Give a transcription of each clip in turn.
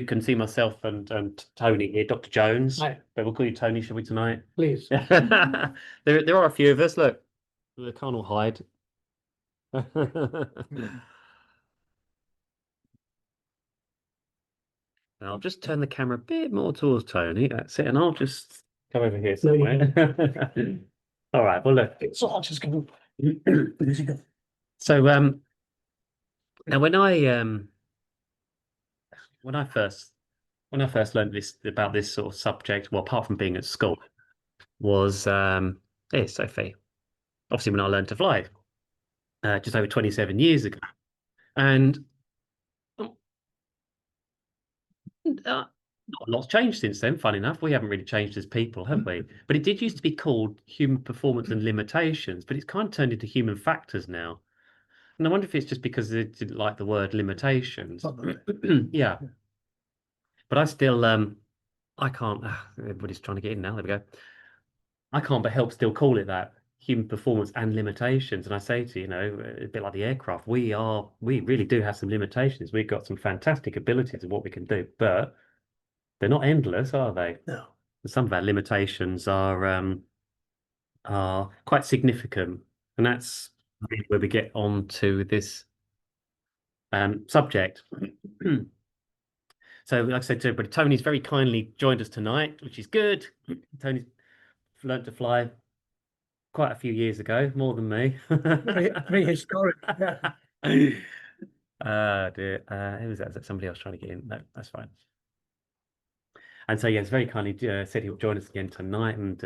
You can see myself and Tony here, Dr. Jones. Hi. But we'll call you Tony, shall we, tonight? Please. There are a few of us. Look, they can't all hide. I'll just turn the camera a bit more towards Tony. That's it, and I'll just come over here somewhere. All right. Well, look. So I'll just go. So now when I first learned about this sort of subject, well, apart from being at school, was Sophie. Obviously, when I learned to fly, just over 27 years ago, and not a lot's changed since then. Funny enough, we haven't really changed as people, have we? But it did used to be called human performance and limitations, but it's kind of turned into human factors now. And I wonder if it's just because they didn't like the word limitations. Yeah. But I still, I can't, everybody's trying to get in now. There we go. I can't but help still call it that, human performance and limitations. And I say to you, a bit like the aircraft, we really do have some limitations. We've got some fantastic abilities of what we can do, but they're not endless, are they? No. Some of our limitations are quite significant. And that's where we get on to this subject. So, like I said to everybody, Tony's very kindly joined us tonight, which is good. Tony's learned to fly quite a few years ago, more than me. Prehistoric. Dear. Who was that? Is that somebody else trying to get in? No, that's fine. And so, yes, very kindly said he'll join us again tonight and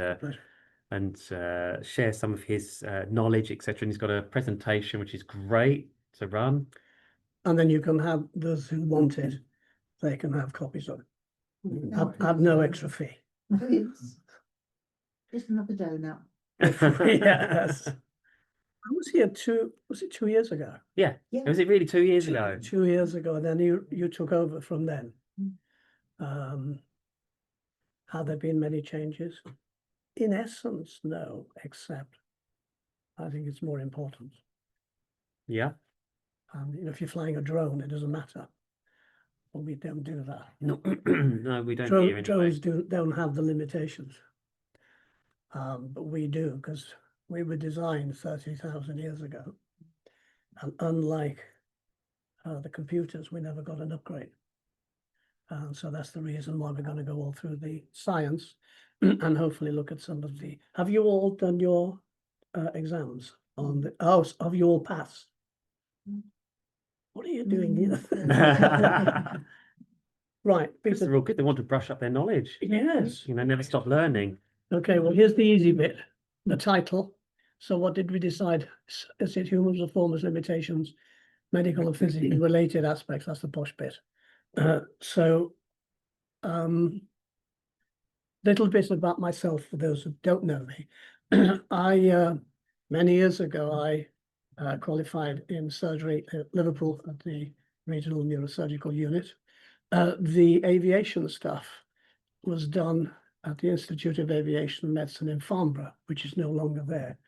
share some of his knowledge, etc. And he's got a presentation which is great to run. And then you can have those who want it, they can have copies of it. Have no extra fee. Just another donut. Yes. I was here was it 2 years ago? Yeah. Was it really 2 years ago? 2 years ago. And then you took over from then. Have there been many changes? In essence, no, except I think it's more important. Yeah. If you're flying a drone, it doesn't matter. But we don't do that. No, no, we don't. Anyway. Drones don't have the limitations. But we do, because we were designed 30,000 years ago. And unlike the computers, we never got an upgrade. So that's the reason why we're going to go all through the science and hopefully look at some of the. Have you all done your exams on the? Oh, have you all passed? What are you doing here? Right, because they're all good. They want to brush up their knowledge. Yes, never stop learning. Okay, well, here's the easy bit. The title. So, what did we decide? Is it human performance limitations, medical and physically related aspects? That's the posh bit. Little bit about myself for those who don't know me. Many years ago, I qualified in surgery at Liverpool at the regional neurosurgical unit. The aviation stuff was done at the Institute of Aviation and Medicine in Farnborough, which is no longer there.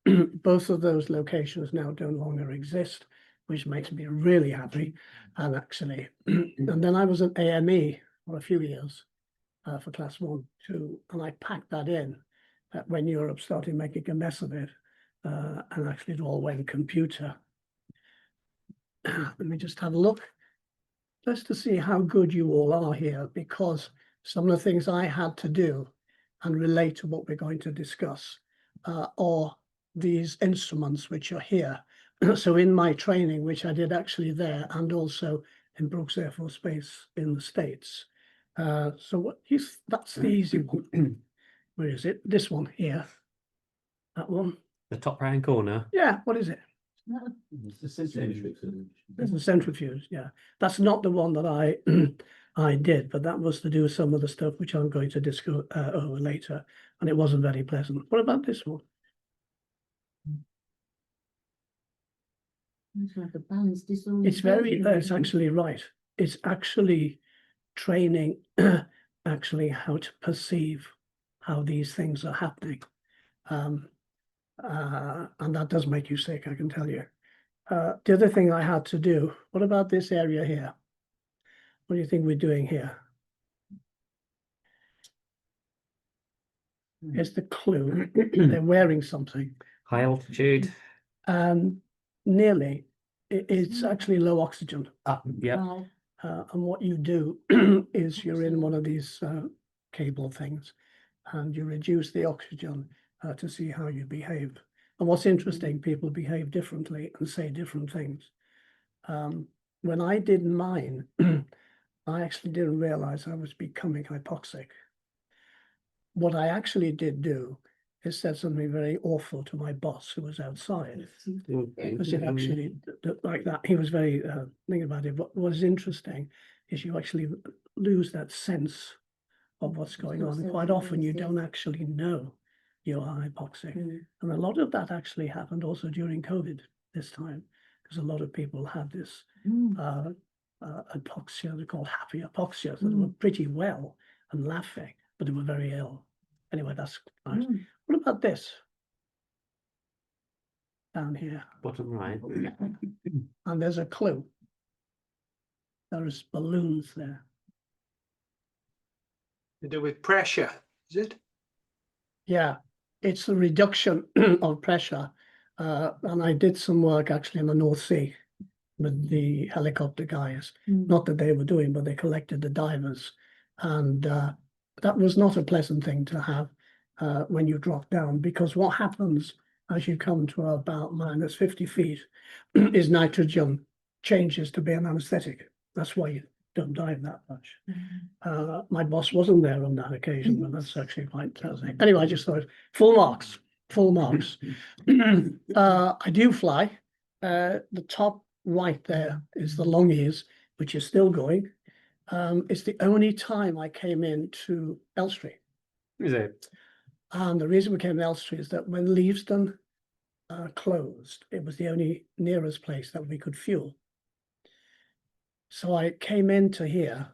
Both of those locations now no longer exist, which makes me really happy. And actually, and then I was an AME for a few years for class 1, 2, and I packed that in when Europe started making a mess of it. And actually it all went computer. Let me just have a look, just to see how good you all are here, because some of the things I had to do and relate to what we're going to discuss are these instruments which are here. So in my training, which I did actually there and also in Brooks Air Force Base in the States. That's the easy one. Where is it? This one here. That one. The top right-hand corner. Yeah, what is it? It's the centrifuge. It's a centrifuge, yeah. That's not the one that I did, but that was to do with some of the stuff which I'm going to discuss over later, and it wasn't very pleasant. What about this one? It's like a balance disorder. It's actually right. It's actually training actually how to perceive how these things are happening. And that does make you sick, I can tell you. The other thing I had to do, what about this area here? What do you think we're doing here? Here's the clue. They're wearing something. High altitude. Nearly. It's actually low oxygen. Yeah. Right. And what you do is you're in one of these cable things and you reduce the oxygen to see how you behave. And what's interesting, people behave differently and say different things. When I did mine, I actually didn't realize I was becoming hypoxic. What I actually did do is said something very awful to my boss who was outside. Because it actually, like that, he was very thinking about it. But what is interesting is you actually lose that sense of what's going on. And quite often you don't actually know you are hypoxic. And a lot of that actually happened also during COVID this time, because a lot of people had this hypoxia, they're called happy hypoxia, so they were pretty well and laughing, but they were very ill. Anyway, that's nice. What about this? Down here. Bottom right. And there's a clue. There's balloons there. To do with pressure, is it? Yeah, it's a reduction of pressure. And I did some work actually in the North Sea with the helicopter guys. Not that they were doing, but they collected the divers. And that was not a pleasant thing to have when you drop down, because what happens as you come to about minus 50 feet is nitrogen changes to be an anesthetic. That's why you don't dive that much. My boss wasn't there on that occasion, but that's actually quite pleasant. Anyway, I just thought full marks, full marks. I do fly. The top right there is the long ears, which is still going. It's the only time I came into Elstree. Is it? And the reason we came to Elstree is that when Leavesden closed, it was the only nearest place that we could fuel. So I came into here,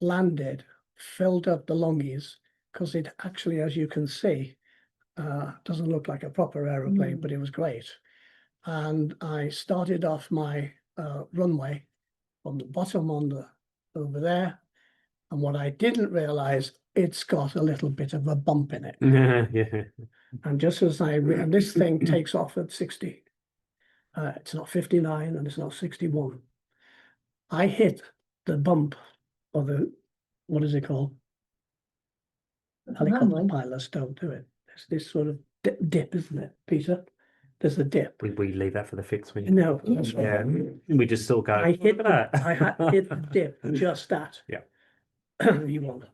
landed, filled up the longies, because it actually, as you can see, doesn't look like a proper aeroplane, but it was great. And I started off my runway from the bottom on the over there. And what I didn't realize, it's got a little bit of a bump in it. Yeah. And just as and this thing takes off at 60. It's not 59 and it's not 61. I hit the bump of the, what is it called? Helicopter Runway. pilots don't do it. There's this sort of dip, isn't it, Peter? There's a dip. We leave that for the fixed wing. No, that's right. Yeah. We just still go. I hit "Look at that." I had hit the dip, just that. Yeah. You won't.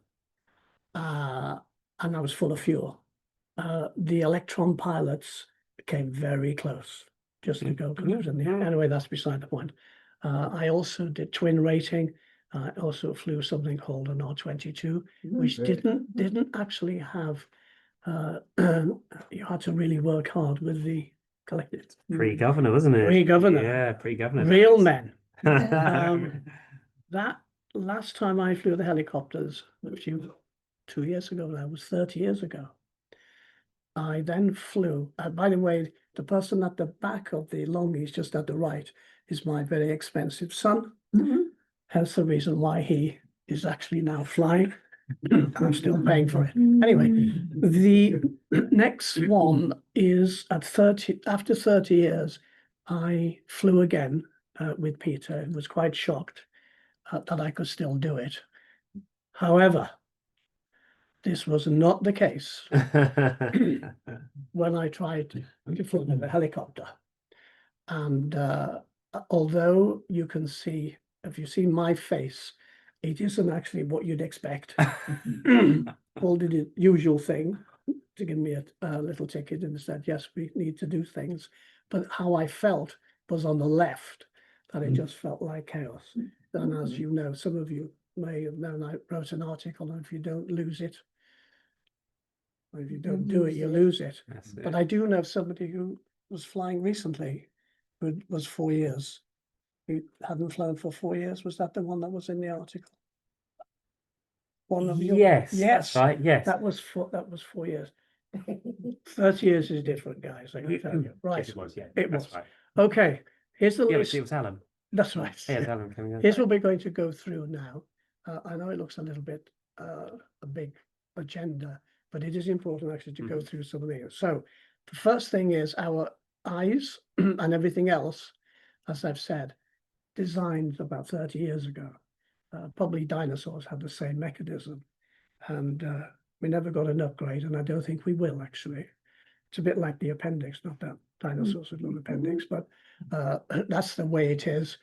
And I was full of fuel. The Electron pilots came very close just to go close in there. Anyway, that's beside the point. I also did twin rating. I also flew something called an R-22, which didn't actually have. You had to really work hard with the collective. Pre-governor, wasn't it? Pre-governor. Yeah, pre-governor. Real men. That last time I flew the helicopters, which was 2 years ago, that was 30 years ago. I then flew, by the way, the person at the back of the longies, just at the right, is my very expensive son. Hence the reason why he is actually now flying. I'm still paying for it. Anyway, the next one is at 30, after 30 years, I flew again with Peter and was quite shocked that I could still do it. However, this was not the case when I tried to fly the helicopter. And although you can see, if you see my face, it isn't actually what you'd expect. Paul did the usual thing to give me a little ticket and said, yes, we need to do things. But how I felt was on the left, that it just felt like chaos. And as you know, some of you may have known, I wrote an article, and if you don't lose it, or if you don't do it, you lose it. But I do know somebody who was flying recently, who was 4 years. Who hadn't flown for 4 years. Was that the one that was in the article? One of you? Yes. Yes. That's right. Yes. That was 4 years. 30 years is different, guys. I can tell you. Right. Yes, it was. Yeah. It That's was. right. Okay. Here's the Yeah, list. it was Alan. That's right. Here's Alan coming on. Here's what we're going to go through now. I know it looks a little bit a big agenda, but it is important actually to go through some of these. So the first thing is our eyes and everything else, as I've said, designed about 30 years ago. Probably dinosaurs had the same mechanism, and we never got an upgrade, and I don't think we will actually. It's a bit like the appendix, not that dinosaurs have got an appendix, but that's the way it is.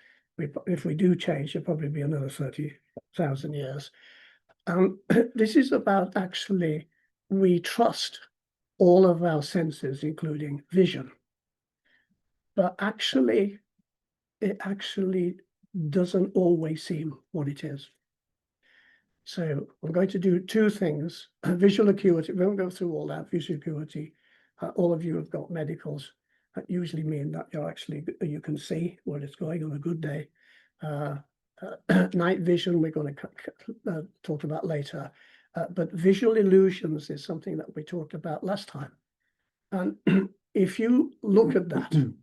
If we do change, it'll probably be another 30,000 years. This is about actually, we trust all of our senses, including vision. But actually, it actually doesn't always seem what it is. So I'm going to do two things. Visual acuity, we won't go through all that. Visual acuity, all of you have got medicals. That usually mean that you can see where it's going on a good day. Night vision, we're going to talk about later. But visual illusions is something that we talked about last time. And if you look at that,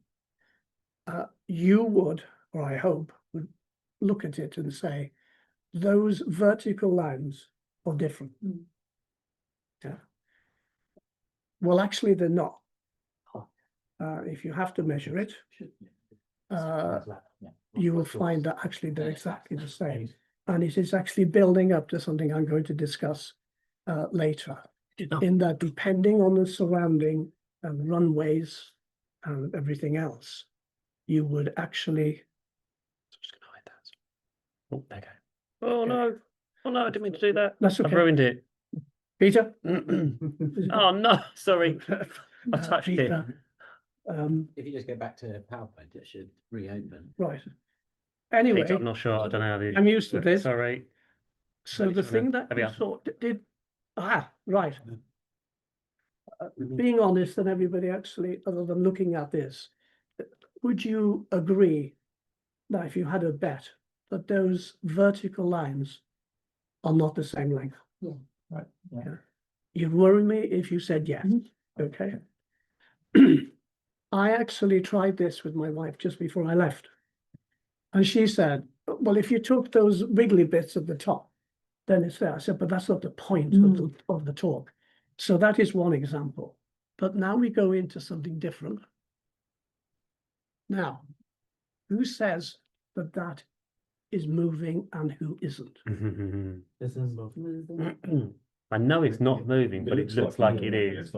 you would, or I hope, would look at it and say, those vertical lines are different. Yeah. Well, actually, they're not. If you have to measure it, you will find that actually they're exactly the same. And it is actually building up to something I'm going to discuss later. In that, depending on the surrounding and runways and everything else, you would actually. I'm just going to hide that. Oh, there you go. Oh no! Oh no! I didn't mean to do that. That's I've okay. ruined it. Peter? Oh no! Sorry, I touched it. Peter, If you just go back to PowerPoint, it should reopen. right. Anyway, Peter, I'm not sure. I don't know how the. I'm used to this. Sorry. So the thing that There we you are. saw right. Being honest, and everybody actually, other than looking at this, would you agree that if you had a bet that those vertical lines are not the same length? Yeah. Right. Yeah. You'd worry me if you said yes. Okay. I actually tried this with my wife just before I left. And she said, well, if you took those wiggly bits at the top, then it's there. I said, but that's not the point of the talk. So that is one example. But now we go into something different. Now, who says that that is moving and who isn't? This is Moving. I know it's not moving, but it looks like it is.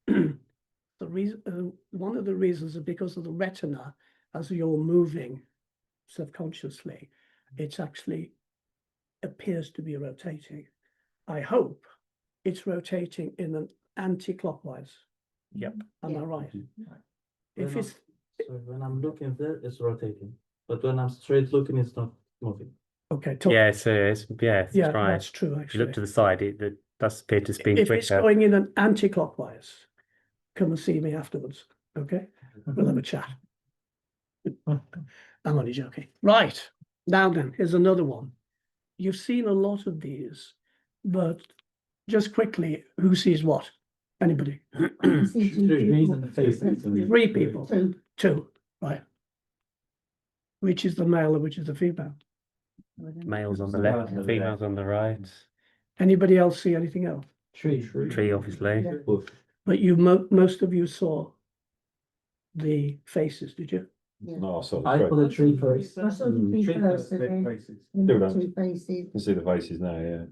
The reason, one of the reasons is because of the retina, as you're moving subconsciously, it's actually appears to be rotating. I hope it's rotating in an anti-clockwise. Yep. Am I right? When If it's So when I'm looking there, it's rotating. But when I'm straight looking, it's not moving. okay, Yeah, it's yeah, yeah, right. that's true. If you Actually, look to the side, it does appear to spin if it's quicker. going in an anti-clockwise, come and see me afterwards. Okay, we'll have a chat. I'm only joking. Right, now then, here's another one. You've seen a lot of these, but just quickly, who sees what? Anybody? See two people. Three people. Two. Two, right. Which is the male and which is the female? Males on the left, females on the right. Anybody else see anything else? Tree, obviously. Yeah. But you, most of you saw the faces, did you? Yeah. No, I saw the I tree. put a tree first. I saw the tree first, and then in Still the don't. two faces. You can see the faces now, yeah.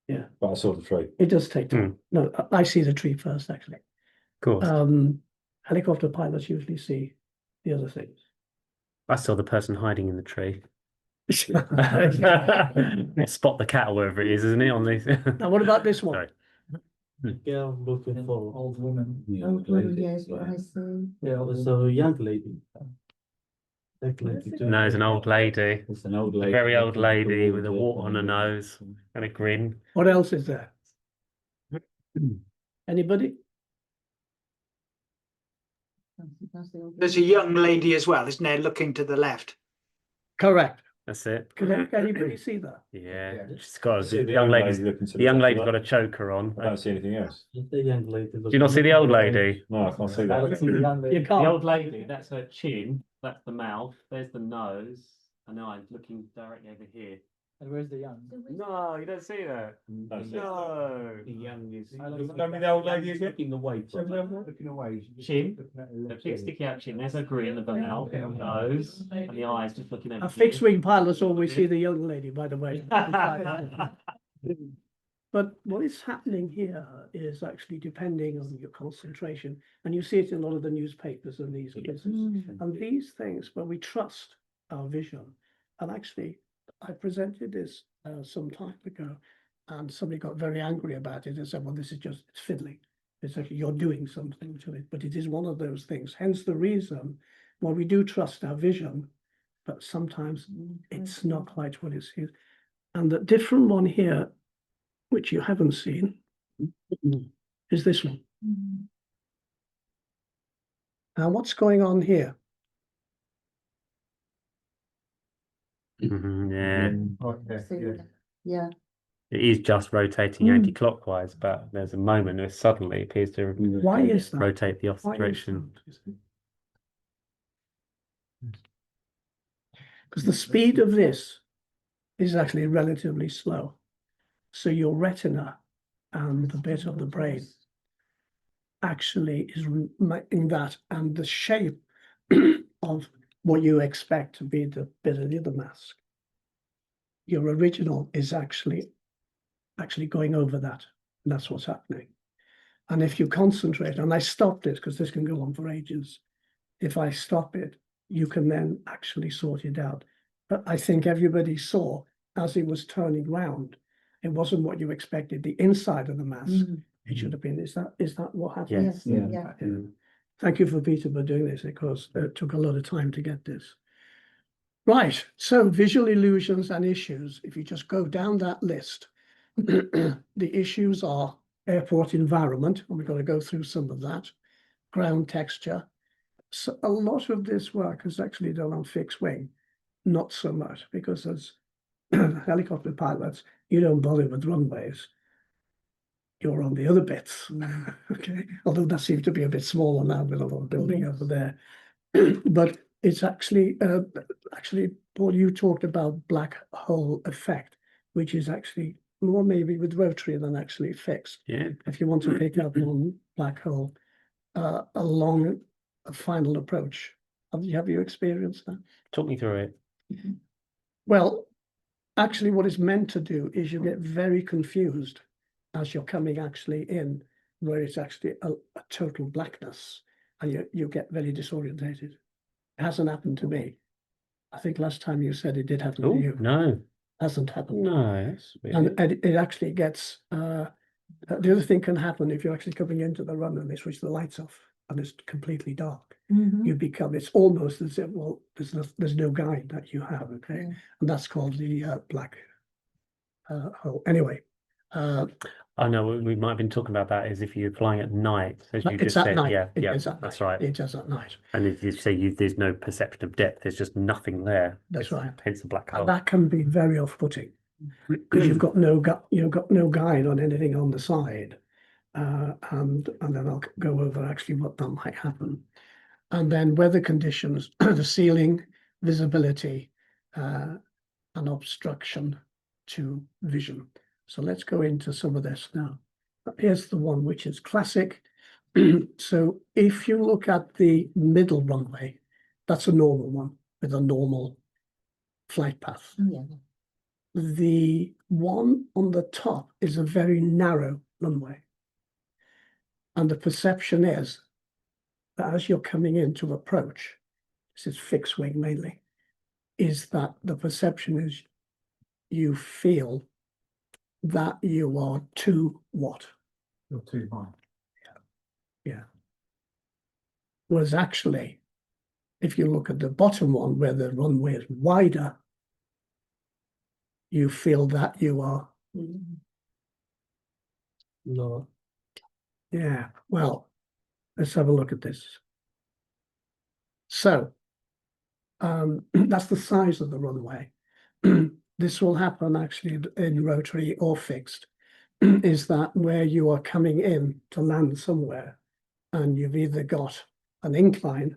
Yeah. But I saw the tree. It does take time. No, I see the tree first, actually. Of course. Helicopter pilots usually see the other things. I saw the person hiding in the tree. Spot the cat or whatever it is, isn't it? On this. Now, what about this one? Sorry. Girl looking for Old woman. Old woman, yes, what I see. yeah, it's a young lady. That lady too. No, it's an old lady. It's an old A lady. very old lady with a wart on her nose and a grin. What else is there? Anybody? That's the old There's a woman. young lady as well, isn't there, looking to the left? Correct. That's it. Can anybody see that? Yeah, Yeah. she's got I see a the young lady. looking to The young top lady's of got that. a choker on. I don't see anything else. It's the young lady. Do you not see the old lady? No, I can't see I don't see the that. young lady. You can't. lady, that's her chin, That's the mouth. There's the nose. And now I'm looking directly over here. And where's the young? No, you don't see that. That's it. No. The young is. Tell me the old lady again. Looking away from it. Looking away. Chin. The big sticky out chin. There's a grin of the mouth, nose, and the eyes just looking over A here. fixed wing pilots always see the young lady, by the way. But what is happening here is actually depending on your concentration, and you see it in a lot of the newspapers and these places. And these things, when we trust our vision, and actually, I presented this some time ago, and somebody got very angry about it and said, well, this is just, it's fiddling. It's actually, you're doing something to it, but it is one of those things. Hence the reason why we do trust our vision, but sometimes it's not quite what it is. And the different one here, which you haven't seen, is this one. Now, what's going on here? Yeah, Yeah. it is just rotating anti-clockwise, but there's a moment where suddenly it appears to Why is that? rotate the Why opposite is direction. that? Because the speed of this is actually relatively slow. So your retina and the bit of the brain actually is making that, and the shape of what you expect to be the bit of the other mask. Your original is actually going over that. And that's what's happening. And if you concentrate, and I stopped it because this can go on for ages. If I stop it, you can then actually sort it out. But I think everybody saw as it was turning round, it wasn't what you expected. The inside of the mask, it should have been. Is that what happened? Yes, yeah. Thank you for Peter for doing this, because it took a lot of time to get this. Right, so visual illusions and issues. If you just go down that list, the issues are airport environment, and we're going to go through some of that, ground texture. So a lot of this work is actually done on fixed wing, not so much, because as helicopter pilots, you don't bother with runways. You're on the other bits, okay? Although that seems to be a bit smaller now with a lot of building over there. But it's actually, Paul, you talked about black hole effect, which is actually more maybe with rotary than actually fixed. Yeah. If you want to pick up on black hole along a final approach. Have you experienced that? Talk me through it. Well, actually what it's meant to do is you get very confused as you're coming actually in, where it's actually a total blackness, and you get very disorientated. It hasn't happened to me. I think last time you said it did happen to you. No, Hasn't happened. no, that's weird. And it actually gets, the other thing can happen if you're actually coming into the run and they switch the lights off and it's completely dark. You become, it's almost as if, well, there's no guide that you have, okay? And that's called the black hole. Anyway, I know we might have been talking about that, is if you're flying at night, as you it's just at said. night. Yeah, It yeah, is at that's night. right. It is at night. And if you say there's no perception of depth, there's just nothing there. That's right. Hence the black hole. And that can be very off-putting because you've got no guide on anything on the side. And then I'll go over actually what that might happen. And then weather conditions, the ceiling, visibility, and obstruction to vision. So let's go into some of this now. Here's the one which is classic. So if you look at the middle runway, that's a normal one with a normal flight path. The one on the top is a very narrow runway. And the perception is that as you're coming in to approach, this is fixed wing mainly, is that the perception is you feel that you are too what? You're too high. Yeah. Whereas actually, if you look at the bottom one where the runway is wider, you feel that you are lower. Yeah, well, let's have a look at this. So, that's the size of the runway. This will happen actually in rotary or fixed, is that where you are coming in to land somewhere and you've either got an incline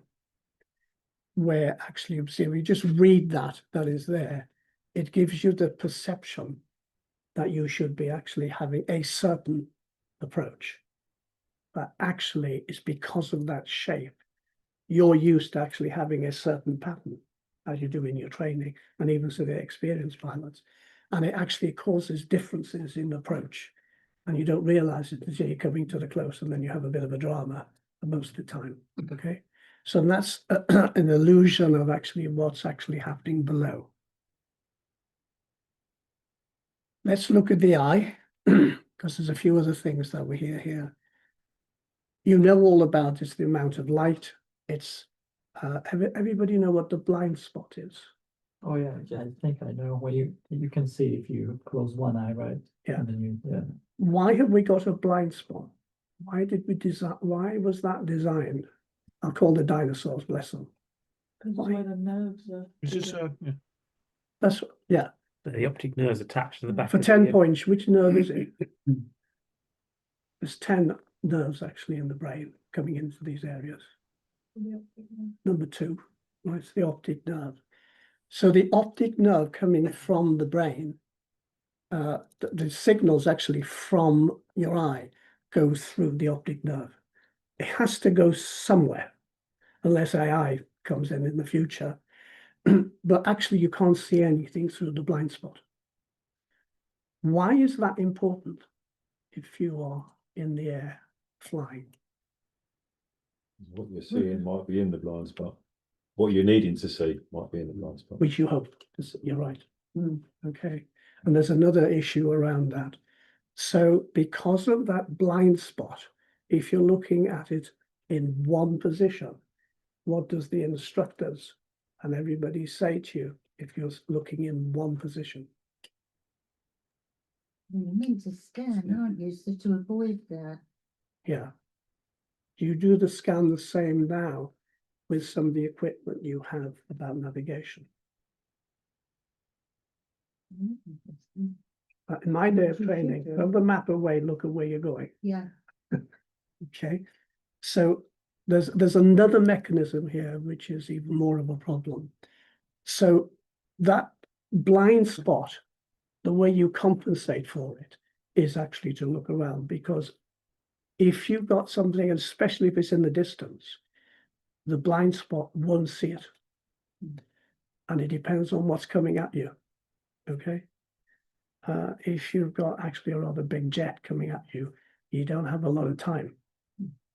where actually, see, if you just read that is there, it gives you the perception that you should be actually having a certain approach. But actually, it's because of that shape, you're used to actually having a certain pattern as you do in your training, and even so the experienced pilots. And it actually causes differences in approach. And you don't realize it until you're coming to the close, and then you have a bit of a drama most of the time. Okay. So that's an illusion of actually what's actually happening below. Let's look at the eye, because there's a few other things that we hear here. You know all about it's the amount of light. It's everybody know what the blind spot is? Oh yeah, I think I know where you can see if you close one eye, right? Yeah. And then you, Why have we got a blind spot? Why did we design? Why was that designed? I'll call the dinosaurs, bless them. Why? Where the nerves are. That's yeah. The optic nerve's attached to the back. For of the 10 ear. points, which nerve is it? There's 10 nerves actually in the brain coming into these areas. Number 2, well, it's the optic nerve. So the optic nerve coming from the brain, the signals actually from your eye go through the optic nerve. It has to go somewhere, unless AI comes in the future. But actually you can't see anything through the blind spot. Why is that important if you are in the air flying? What you're seeing might be in the blind spot. What you're needing to see might be in the blind spot. Which you hope, you're right. Okay. And there's another issue around that. So because of that blind spot, if you're looking at it in one position, what does the instructors and everybody say to you if you're looking in one position? You're meant to scan, aren't you, so to avoid that. Yeah. Do you do the scan the same now with some of the equipment you have about navigation? In my day of training, throw the map away, look at where you're going. Yeah. Okay. So there's another mechanism here, which is even more of a problem. So that blind spot, the way you compensate for it is actually to look around, because if you've got something, especially if it's in the distance, the blind spot won't see it. And it depends on what's coming at you. Okay. If you've got actually a rather big jet coming at you, you don't have a lot of time.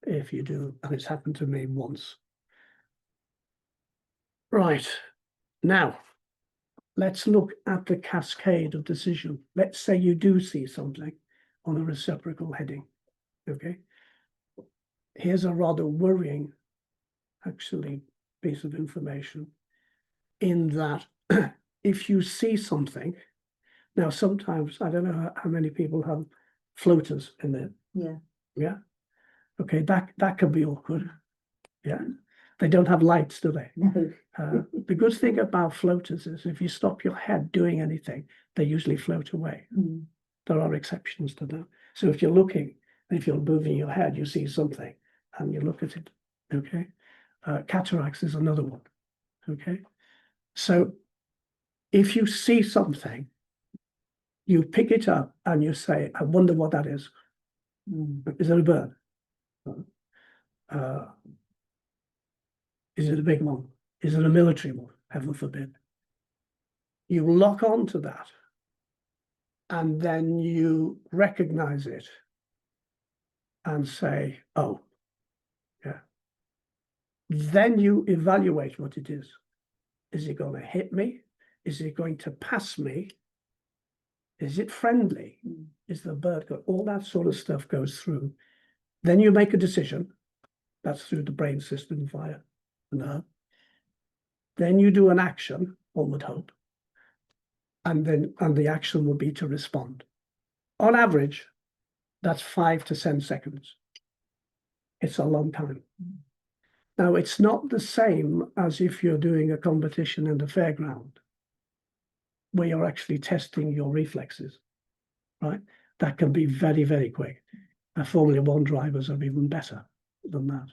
If you do, and it's happened to me once. Right. Now, let's look at the cascade of decision. Let's say you do see something on a reciprocal heading. Okay. Here's a rather worrying, actually, piece of information in that if you see something, now sometimes, I don't know how many people have floaters in there. Yeah. Yeah. Okay, that can be awkward. Yeah. They don't have lights, do they? No. The good thing about floaters is if you stop your head doing anything, they usually float away. There are exceptions to that. So if you're looking, and if you're moving your head, you see something and you look at it. Okay. Cataracts is another one. Okay. So if you see something, you pick it up and you say, I wonder what that is. Is it a bird? Is it a big one? Is it a military one? Heaven forbid. You lock on to that and then you recognize it and say, oh, yeah. Then you evaluate what it is. Is it going to hit me? Is it going to pass me? Is it friendly? Is the bird good? All that sort of stuff goes through. Then you make a decision. That's through the brain system via the nerve. Then you do an action, one would hope. And the action will be to respond. On average, that's 5 to 10 seconds. It's a long time. Now, it's not the same as if you're doing a competition in the fairground, where you're actually testing your reflexes, right? That can be very, very quick. Formula One drivers are even better than that.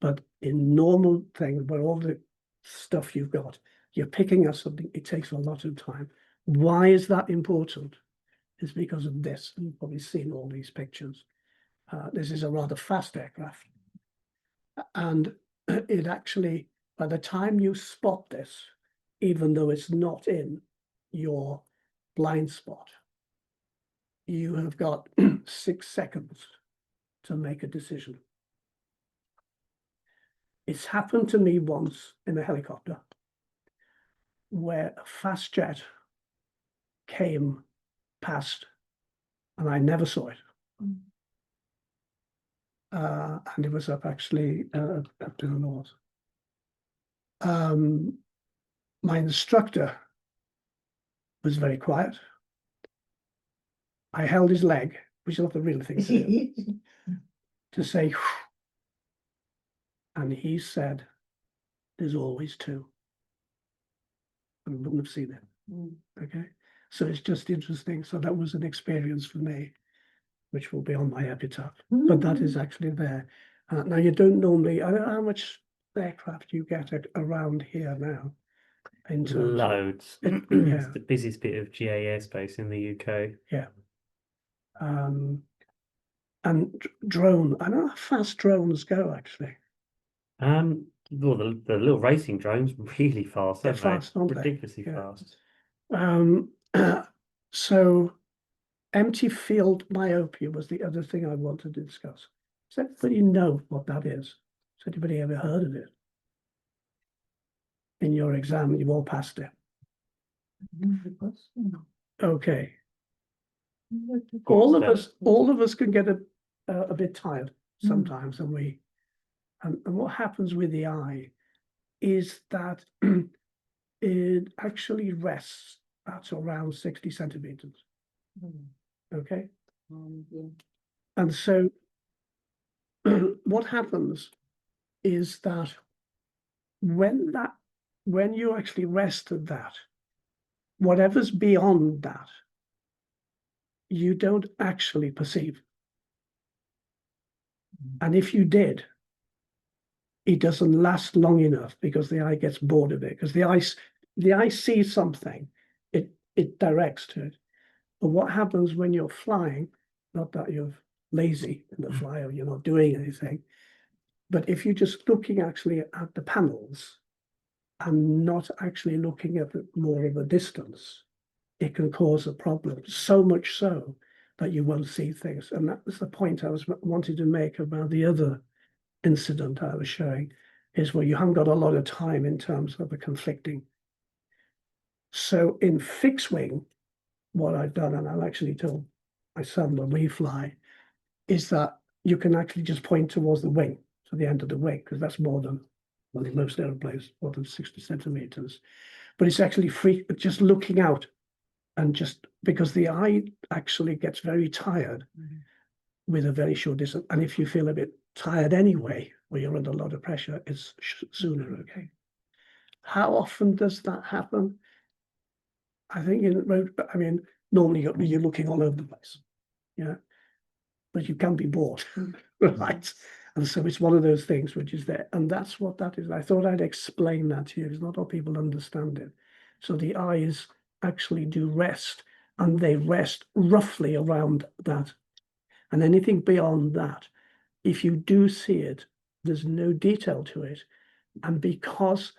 But in normal things, where all the stuff you've got. You're picking up something, it takes a lot of time. Why is that important? It's because of this. And you've probably seen all these pictures. This is a rather fast aircraft. And it actually, by the time you spot this, even though it's not in your blind spot, you have got 6 seconds to make a decision. It's happened to me once in a helicopter where a fast jet came past and I never saw it. And it was up actually up to the north. My instructor was very quiet. I held his leg, which is not the real thing to do, to say, "Whew." And he said, "There's always two." I wouldn't have seen it. Okay, so it's just interesting. So that was an experience for me, which will be on my epitaph. But that is actually there. Now you don't normally. I don't know how much aircraft you get around here now. In terms of, Loads. Yeah. It's the busiest bit of GA airspace in the UK. and drone. I know how fast drones go actually. Well, the little racing drones really fast, They're aren't they? fast, aren't they? Ridiculously Yeah. fast. So empty field myopia was the other thing I wanted to discuss. Does everybody know what that is? Has anybody ever heard of it? In your exam, you've all passed it. Okay. All of us can get a bit tired sometimes, and what happens with the eye is that it actually rests at around 60 centimeters. Okay. And so what happens is that when you actually rest at that, whatever's beyond that, you don't actually perceive. And if you did, it doesn't last long enough because the eye gets bored of it. Because the eye sees something, it directs to it. But what happens when you're flying, not that you're lazy in the fly or you're not doing anything, but if you're just looking actually at the panels and not actually looking at more of a distance, it can cause a problem. So much so that you won't see things. And that was the point I wanted to make about the other incident I was showing, is where you haven't got a lot of time in terms of the conflicting. So in fixed wing, what I've done, and I've actually told my son when we fly, is that you can actually just point towards the wing, to the end of the wing, because that's more than most airplanes, more than 60 centimeters. But it's actually free, just looking out, and just because the eye actually gets very tired with a very short distance. And if you feel a bit tired anyway, or you're under a lot of pressure, it's sooner, okay? How often does that happen? I think normally you're looking all over the place, yeah, but you can be bored, right? And so it's one of those things which is there, and that's what that is. I thought I'd explain that to you, because not all people understand it. So the eyes actually do rest, and they rest roughly around that. And anything beyond that, if you do see it, there's no detail to it. And because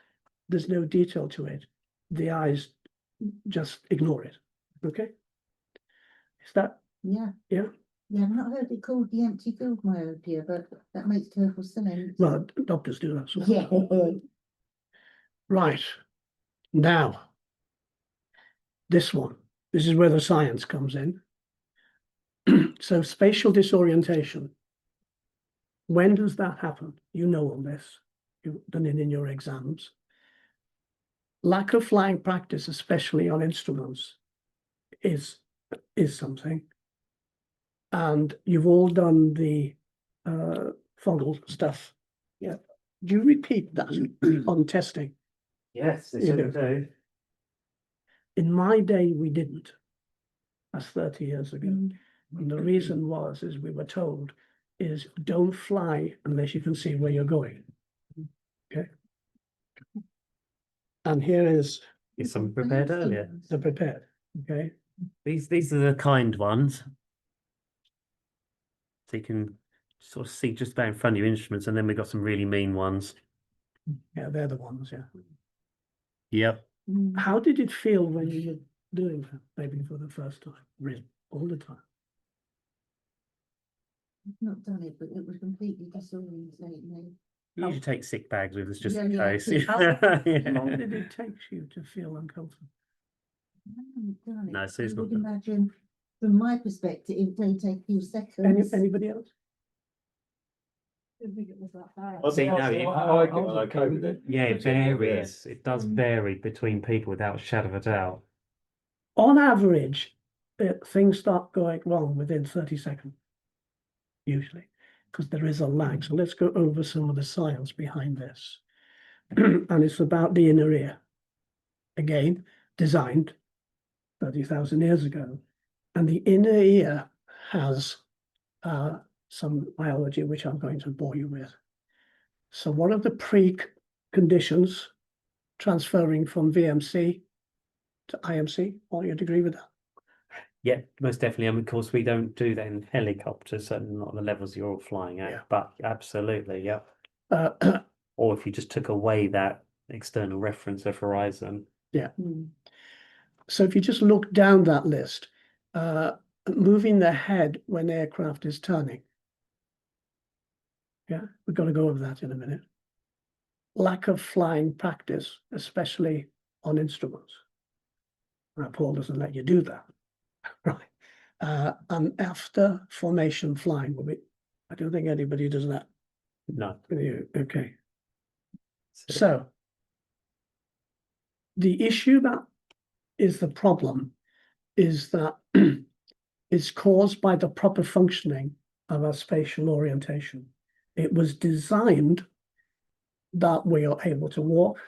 there's no detail to it, the eyes just ignore it. Okay? Is that? Yeah. Yeah. Yeah, I've not heard it called the empty field myopia, but that makes total sense. Well, doctors do that. Sort of Yeah. stuff. Right. Now, this one. This is where the science comes in. So spatial disorientation. When does that happen? You know all this. You've done it in your exams. Lack of flying practice, especially on instruments, is something. And you've all done the Foggle stuff. Yeah. Do you repeat that on testing? Yes, they You certainly do. do. In my day, we didn't. That's 30 years ago. And the reason is we were told is don't fly unless you can see where you're going. Okay. And here is It's some prepared earlier. the prepared, okay? These are the kind ones. So you can sort of see just about in front of your instruments, and then we've got some really mean ones. Yeah, they're the ones, yeah. Yep. How did it feel when you were doing that, maybe for the first time, really, all the time? I've not done it, but it was completely disorientating. You usually take sick bags with us just Yeah, in yeah. case. How long Yeah. did it take you to feel uncomfortable? I haven't done it. No, Sue's I not would done it. imagine, from my perspective, it would take a few seconds. Anybody else? Didn't think it was that bad. See, no, you- I get on okay with it. Yeah, it Yeah. varies. It does vary between people without a shadow of a doubt. On average, things start going wrong within 30 seconds, usually, because there is a lag. So let's go over some of the science behind this. And it's about the inner ear. Again, designed 30,000 years ago. And the inner ear has some biology, which I'm going to bore you with. So what are the preconditions transferring from VMC to IMC? Or you'd agree with that? Yeah, most definitely. And of course, we don't do that in helicopters, certainly not the levels you're all flying at. Yeah. But absolutely, yeah. Uh, Or if you just took away that external reference of horizon. So if you just look down that list, moving the head when aircraft is turning. Yeah, we've got to go over that in a minute. Lack of flying practice, especially on instruments. Now, Paul doesn't let you do that, right? And after formation flying, I don't think anybody does that. No. Okay. So the issue that is the problem is that it's caused by the proper functioning of our spatial orientation. It was designed that we are able to walk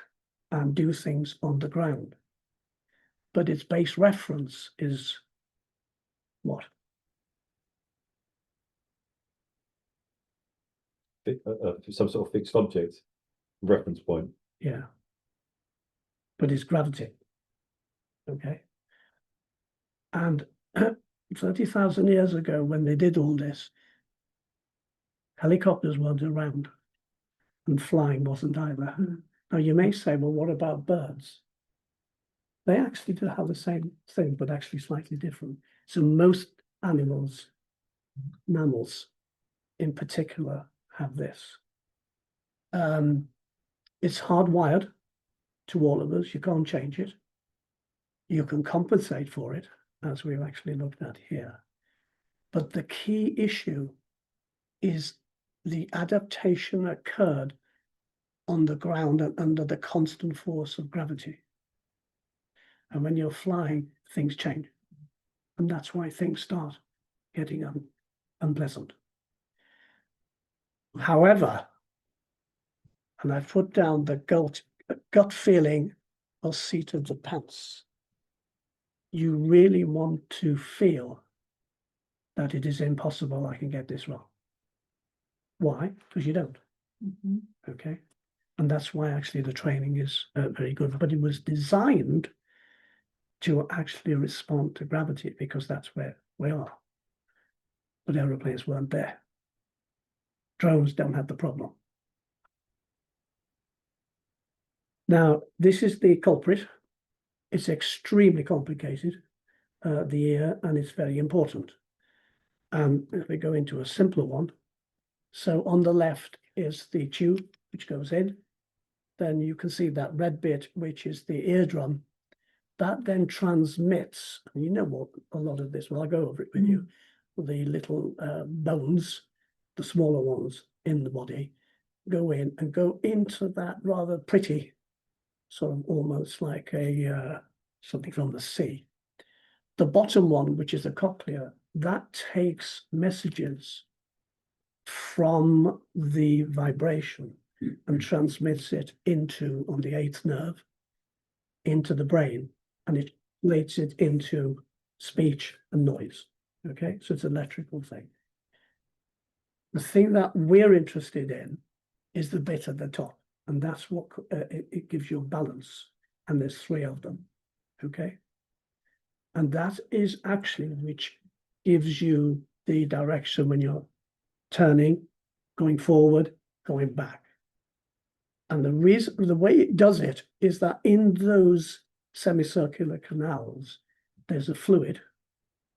and do things on the ground. But its base reference is what? Some sort of fixed object reference point. Yeah. But it's gravity. Okay. And 30,000 years ago, when they did all this, helicopters weren't around and flying wasn't either. Now, you may say, well, what about birds? They actually do have the same thing, but actually slightly different. So most animals, mammals in particular, have this. It's hardwired to all of us. You can't change it. You can compensate for it, as we've actually looked at here. But the key issue is the adaptation occurred on the ground and under the constant force of gravity. And when you're flying, things change. And that's why things start getting unpleasant. However, and I've put down the gut feeling of seat of the pants. You really want to feel that it is impossible I can get this wrong. Why? Because you don't. Okay. And that's why actually the training is very good. But it was designed to actually respond to gravity because that's where we are. But aeroplanes weren't there. Drones don't have the problem. Now, this is the culprit. It's extremely complicated, the ear, and it's very important. If we go into a simpler one, so on the left is the tube, which goes in. Then you can see that red bit, which is the eardrum. That then transmits, and you know what a lot of this, well, I'll go over it with you, the little bones, the smaller ones in the body, go in and go into that rather pretty, sort of almost like a something from the sea. The bottom one, which is a cochlea, that takes messages from the vibration and transmits it into, on the 8th nerve, into the brain, and it relates it into speech and noise. Okay, so it's an electrical thing. The thing that we're interested in is the bit at the top, and that's what it gives you balance. and there's 3 of them, okay? And that is actually which gives you the direction when you're turning, going forward, going back. And the way it does it is that in those semicircular canals, there's a fluid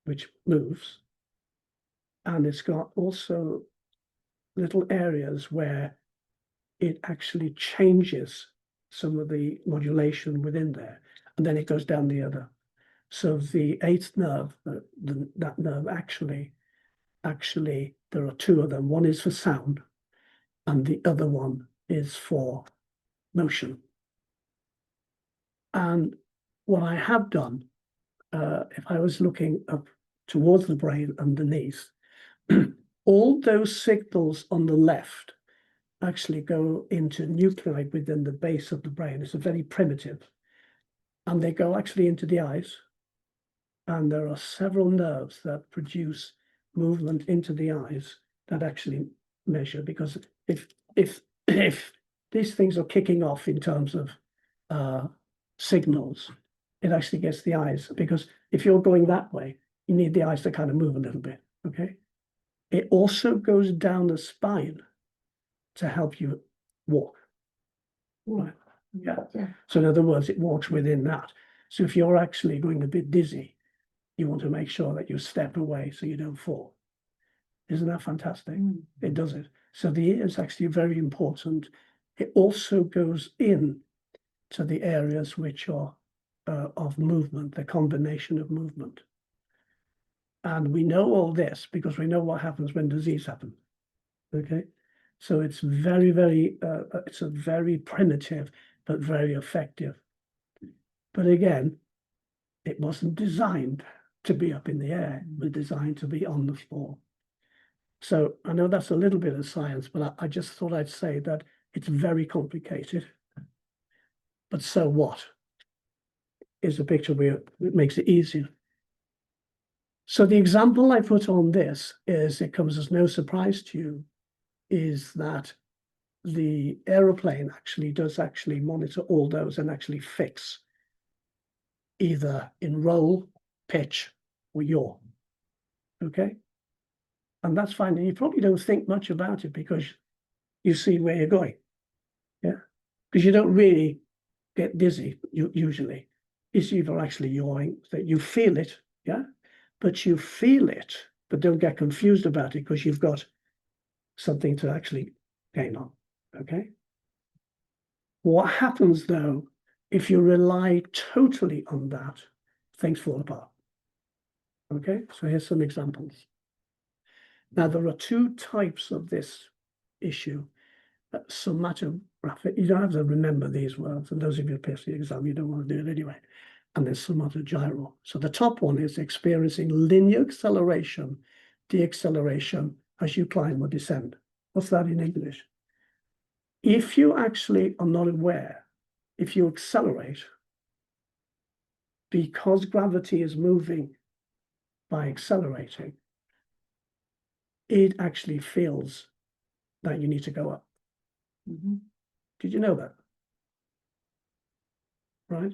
which moves, and it's got also little areas where it actually changes some of the modulation within there, and then it goes down the other. So the 8th nerve, that nerve actually, there are 2 of them. One is for sound, and the other one is for motion. And what I have done, if I was looking up towards the brain underneath, all those signals on the left actually go into nuclei within the base of the brain. It's a very primitive, and they go actually into the eyes. And there are several nerves that produce movement into the eyes that actually measure, because if these things are kicking off in terms of signals, it actually gets the eyes, because if you're going that way, you need the eyes to kind of move a little bit, okay? It also goes down the spine to help you walk, right? Yeah. So in other words, it walks within that. So if you're actually going a bit dizzy, you want to make sure that you step away so you don't fall. Isn't that fantastic? It does it. So the ear is actually very important. It also goes in to the areas which are of movement, the combination of movement. And we know all this because we know what happens when disease happens. Okay, so it's very, very, it's a very primitive but very effective. But again, it wasn't designed to be up in the air. It was designed to be on the floor. So I know that's a little bit of science, but I just thought I'd say that it's very complicated. But so what? Is a picture where it makes it easier. So the example I put on this is, it comes as no surprise to you, is that the aeroplane does monitor all those and actually fix either in roll, pitch, or yaw. Okay? And that's fine. And you probably don't think much about it because you see where you're going. Yeah. Because you don't really get dizzy, usually. It's either actually yawing, that you feel it, yeah? But you feel it, but don't get confused about it because you've got something to actually gain on, okay? What happens though, if you rely totally on that, things fall apart. Okay, so here's some examples. Now, there are 2 types of this issue. Somatographic, you don't have to remember these words, and those of you who pass the exam, you don't want to do it anyway. And there's somatogyral. So the top one is experiencing linear acceleration, deacceleration as you climb or descend. What's that in English? If you actually are not aware, if you accelerate, because gravity is moving by accelerating, it actually feels that you need to go up. Did you know that? Right?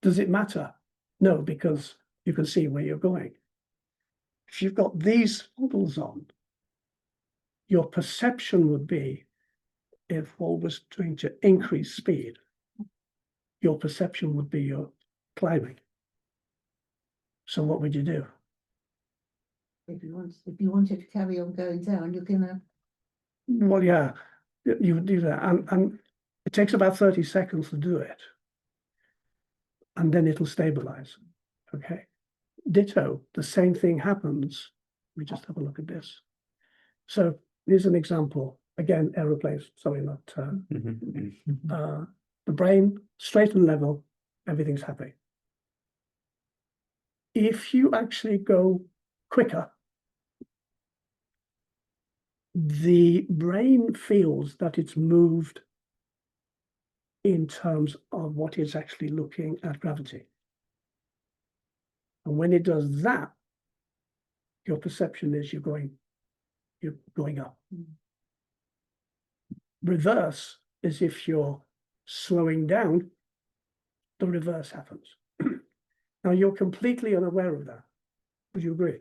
Does it matter? No, because you can see where you're going. If you've got these models on, your perception would be, if one was going to increase speed, your perception would be you're climbing. So what would you do? If you wanted to carry on going down, you're gonna. Well, yeah, you would do that. And it takes about 30 seconds to do it. And then it'll stabilize. Okay. Ditto, the same thing happens. We just have a look at this. So here's an example. Again, aeroplanes, sorry, not the brain, straight and level, everything's happy. If you actually go quicker, the brain feels that it's moved in terms of what is actually looking at gravity. And when it does that, your perception is you're going up. Reverse is if you're slowing down the reverse happens. Now you're completely unaware of that. Would you agree?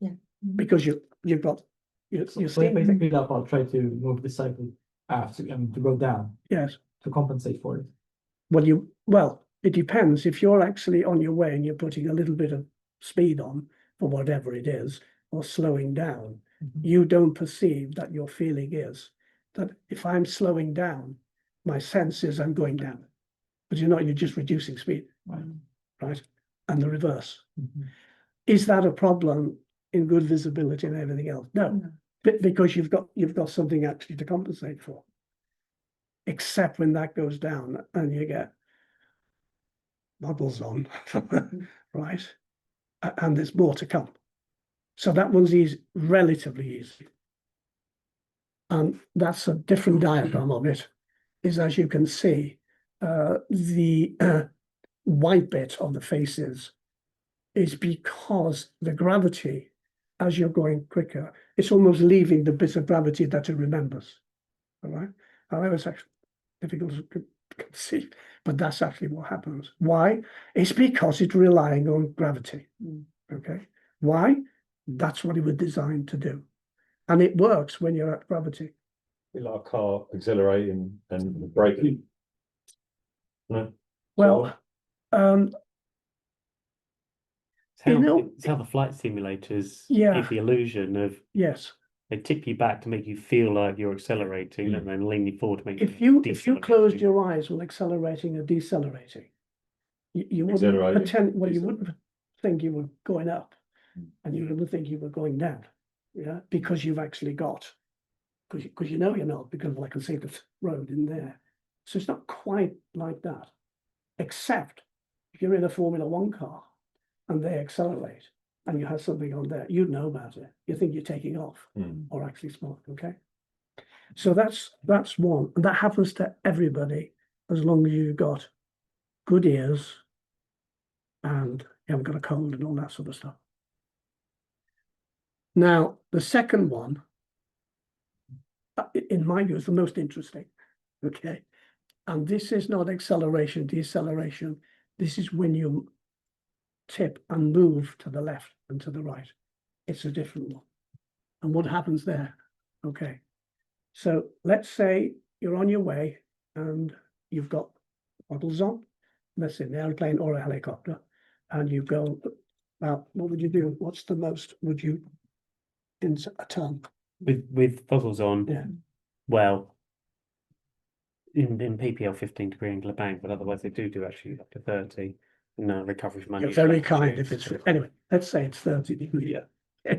Yeah. Because you've got you're So seeing things. basically, I'll try to move the cycle after, to go down Yes. to compensate for it. Well, it depends. If you're actually on your way and you're putting a little bit of speed on for whatever it is, or slowing down, you don't perceive that your feeling is that if I'm slowing down, my sense is I'm going down. But you're not, you're just reducing speed, Right. right? And the reverse. Mhm. Is that a problem in good visibility and everything else? No, No. because you've got something actually to compensate for. Except when that goes down and you get models on, right? And there's more to come. So that one's easy, relatively easy. And that's a different diagram of it, is as you can see, the white bit of the faces is because the gravity, as you're going quicker, it's almost leaving the bit of gravity that it remembers. All right. However, it's actually difficult to conceive, but that's actually what happens. Why? It's because it's relying on gravity. Okay. Why? That's what it was designed to do. And it works when you're at gravity. Like a car accelerating and braking. No, Well, you know- It's how the flight simulators Yeah. give the illusion of yes. they tip you back to make you feel like you're accelerating and then lean you forward to make If you closed decelerating. your eyes when accelerating or decelerating, you wouldn't Accelerating, pretend, well, you decelerating. wouldn't think you were going up and you wouldn't think you were going down. Yeah, because you've actually got, because you know you're not, because I can see the road in there. So it's not quite like that, except if you're in a Formula One car and they accelerate and you have something on there, you'd know about it. You think you're taking off or actually smart, okay? So that's one, and that happens to everybody as long as you've got good ears and you haven't got a cold and all that sort of stuff. Now, the second one, in my view, is the most interesting, okay? And this is not acceleration, deceleration. This is when you tip and move to the left and to the right. It's a different one. And what happens there? Okay. So let's say you're on your way and you've got models on, let's say an airplane or a helicopter, and you go, well, what would you do? What's the most would you in a ton? with puzzles on. Yeah. Well, in PPL 15-degree angular bank, but otherwise they do actually up to 30. No recovery from You're unused very battery kind shoots. if it's, anyway, let's say it's 30 degrees. Yeah.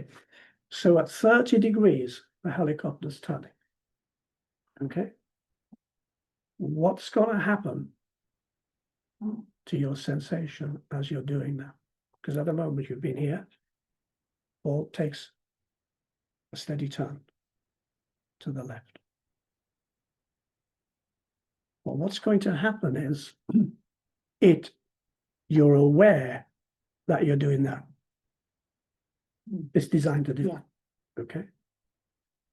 So at 30 degrees, the helicopter's turning. Okay. What's going to happen to your sensation as you're doing that? Because at the moment you've been here, ball takes a steady turn to the left. Well, what's going to happen is you're aware that you're doing that. It's designed to do Yeah. that. Okay.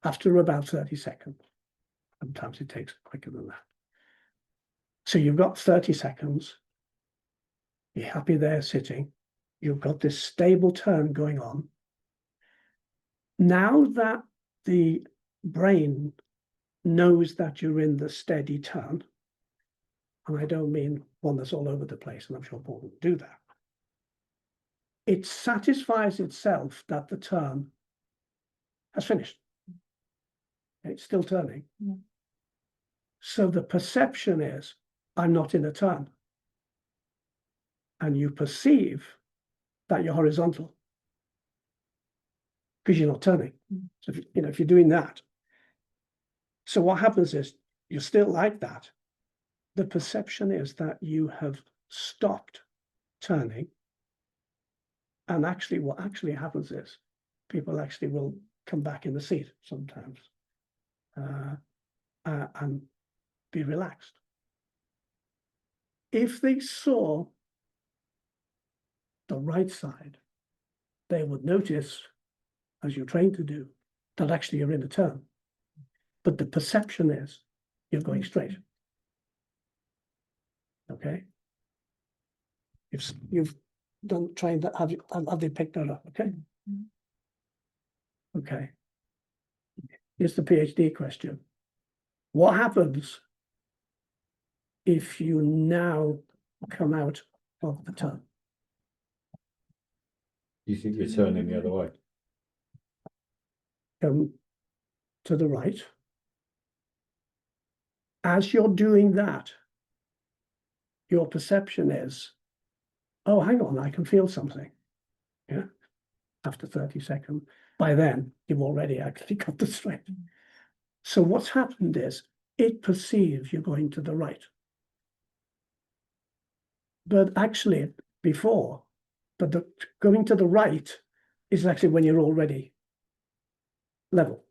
After about 30 seconds, sometimes it takes quicker than that. So you've got 30 seconds. You're happy there sitting. You've got this stable turn going on. Now that the brain knows that you're in the steady turn, and I don't mean one that's all over the place, and I'm sure Paul will do that. It satisfies itself that the turn has finished. It's still turning. Yeah. So the perception is, I'm not in a turn. And you perceive that you're horizontal because you're not turning. So if you're doing that. So what happens is you're still like that. The perception is that you have stopped turning. And actually, what actually happens is people actually will come back in the seat sometimes and be relaxed. If they saw the right side, they would notice, as you're trained to do, that actually you're in a turn. But the perception is you're going straight. Okay. You've done trained that. Have they picked that up? Okay. Okay. Here's the PhD question. What happens if you now come out of the tongue? You think you're turning the other way? Come to the right. As you're doing that, your perception is, oh, hang on, I can feel something. Yeah. After 30 seconds. By then, you've already actually got the straight. So what's happened is it perceives you're going to the right. But actually, before, but the going to the right is actually when you're already level.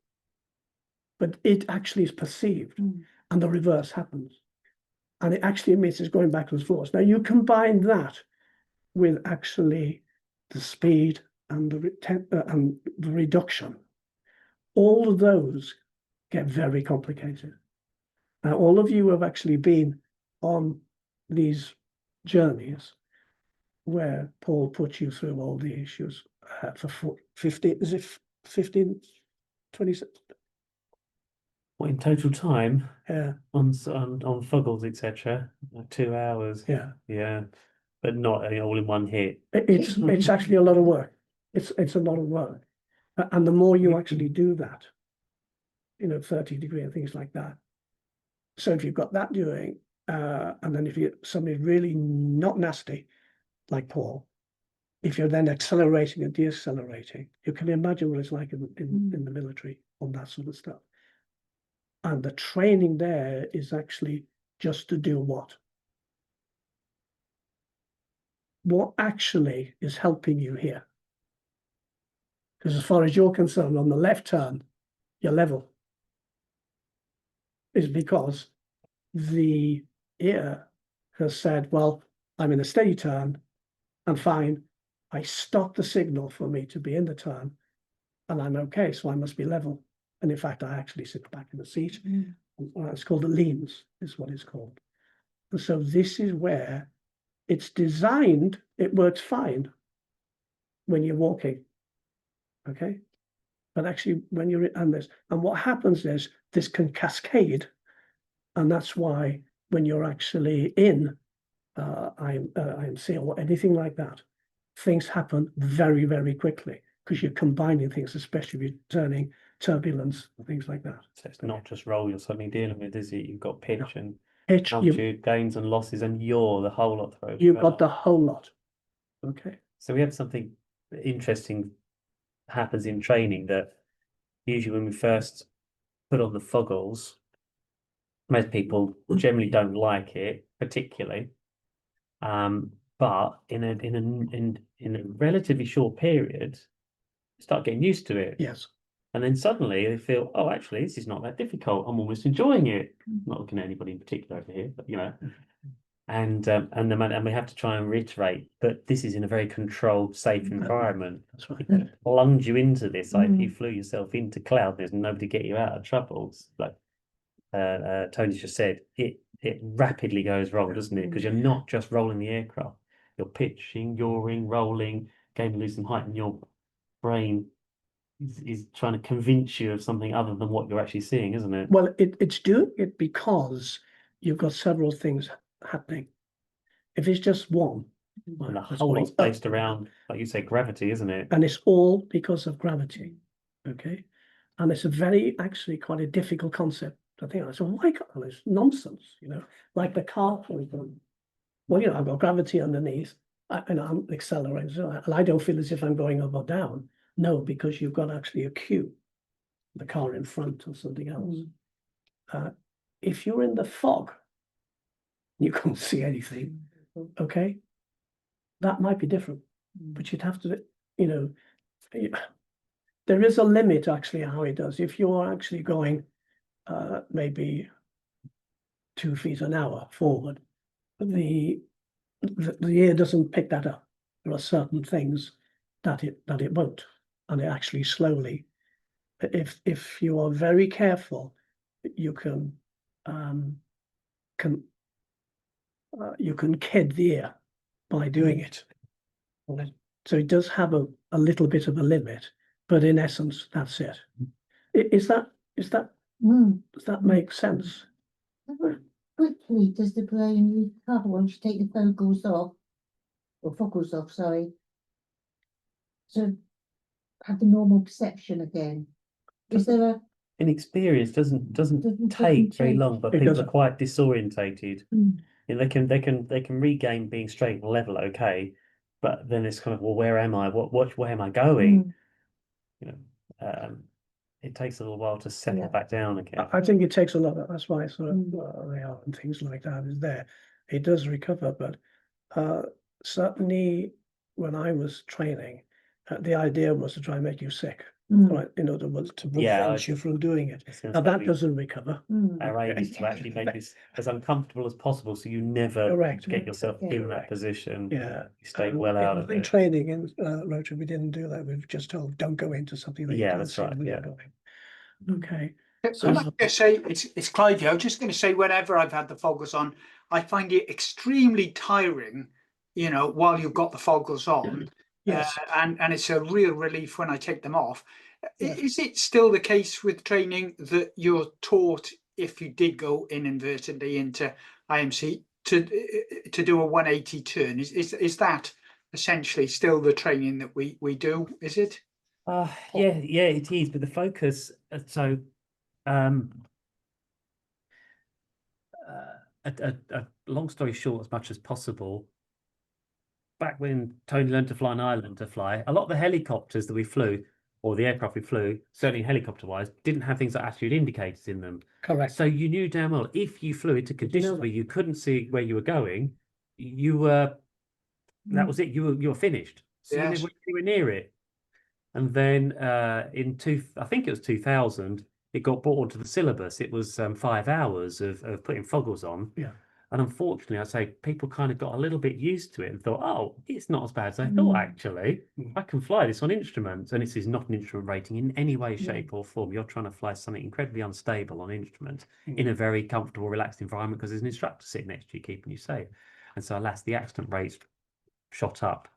But it actually is perceived, and the reverse happens. And it actually admits it's going backwards and forwards. Now you combine that with actually the speed and the reduction. All of those get very complicated. Now, all of you have actually been on these journeys where Paul puts you through all the issues for 15, is it 15, 26? Well, in total time Yeah, on Fuggles, etc., 2 hours. yeah. Yeah, but not all in one hit. It's actually a lot of work. It's a lot of work. And the more you actually do that, 30-degree and things like that. So if you've got that doing, and then if you're somebody really not nasty, like Paul, if you're then accelerating and deaccelerating, you can imagine what it's like in the military on that sort of stuff. And the training there is actually just to do what? What actually is helping you here? Because as far as you're concerned, on the left turn, you're level. Is because the ear has said, well, I'm in a steady turn, I'm fine. I stop the signal for me to be in the turn, and I'm okay, so I must be level. And in fact, I actually sit back in the seat. It's called the leans, is what it's called. And so this is where it's designed, it works fine when you're walking, okay? But actually, when you're in this, and what happens is this can cascade, and that's why when you're actually in IMC or anything like that, things happen very, very quickly because you're combining things, especially if you're turning turbulence and things like that. So it's not just roll you're suddenly dealing with, is it? You've got pitch and Pitch, altitude gains and losses, and you're the whole lot thrown you've got together. the whole lot. Okay. So we have something interesting happens in training that usually when we first put on the Fuggles, most people generally don't like it particularly. But in a relatively short period, start getting used to it. Yes. And then suddenly they feel, oh, actually, this is not that difficult. I'm almost enjoying it. I'm not looking at anybody in particular over here, but and we have to try and reiterate that this is in a very controlled, safe environment. That's right. It plunge you into this, like if you flew yourself into cloud, there's nobody to get you out of troubles. Like Tony just said, it rapidly goes wrong, doesn't it? Because you're not just rolling the aircraft, you're pitching, yawing, rolling, gaining, losing height, and your brain is trying to convince you of something other than what you're actually seeing, isn't it? Well, it's doing it because you've got several things happening. If it's just one, And the that's whole all lot's based around, like you say, gravity, isn't it? and it's all because of gravity. Okay. And it's a very, actually quite a difficult concept. I think I said, why can't it's nonsense, like the car, for example. Well, I've got gravity underneath and I'm accelerating, and I don't feel as if I'm going up or down. No, because you've got actually a cue, the car in front or something else. If you're in the fog, you can't see anything, okay? That might be different, but you'd have to, there is a limit actually how it does. If you're actually going maybe 2 feet an hour forward, the ear doesn't pick that up. There are certain things that it won't, and it actually slowly. If you are very careful, you can you can kid the ear by doing it. Right. So it does have a little bit of a limit, but in essence, that's it. Is that does that make sense? How quickly does the brain recover once you take the focals off, or focals off, sorry? So have the normal perception again. Is there a Inexperience doesn't Doesn't take very change. long, but It people are doesn't. quite disorientated. Mm. You know, they can regain being straight and level, okay, but then it's kind of, well, where am I? Where am I going? Mm. You know, it takes a little while to settle Yeah. back down again. I think it takes a lot. That's why sort of Mm. they are and things like that is there. It does recover, but certainly when I was training, the idea was to try and make you sick, Mm. right? In other words, to Yeah, prevent you from doing it. I was gonna Now say that doesn't recover. Mm. our aim is to actually make this as uncomfortable as possible, so you never Correct. get yourself Yeah. in that Correct. position. Yeah. You stay well out of in it. training in Rotary, we didn't do that. We've just told don't go into something that you Yeah, can't that's see right, where you're yeah. going. Okay. Can I just say, it's Clive here. I'm just going to say, whenever I've had the foggles on, I find it extremely tiring, you know, while you've got the foggles on. Yes. And it's a real relief when I take them off. Yes. Is it still the case with training that you're taught, if you did go inadvertently into IMC, to do a 180 turn? Is that essentially still the training that we do? Is it? Yeah, it is, but the focus, a long story short, as much as possible, back when Tony learned to fly and I learned to fly, a lot of the helicopters that we flew, or the aircraft we flew, certainly helicopter-wise, didn't have things like attitude indicators in them. Correct. So you knew damn well if you flew into conditions where you couldn't see where you were going, you were that was it. You were finished. So you Yes. never went anywhere near it. And then I think it was 2000, it got brought onto the syllabus. It was 5 hours of putting foggles on. Yeah. And unfortunately, I'd say people kind of got a little bit used to it and thought, oh, it's not as bad as I thought, actually. I can fly this on instruments. And this is not an instrument rating in any way, shape, or form. You're trying to fly something incredibly unstable on instruments in a very comfortable, relaxed environment because there's an instructor sitting next to you keeping you safe. And so, alas, the accident rates shot up.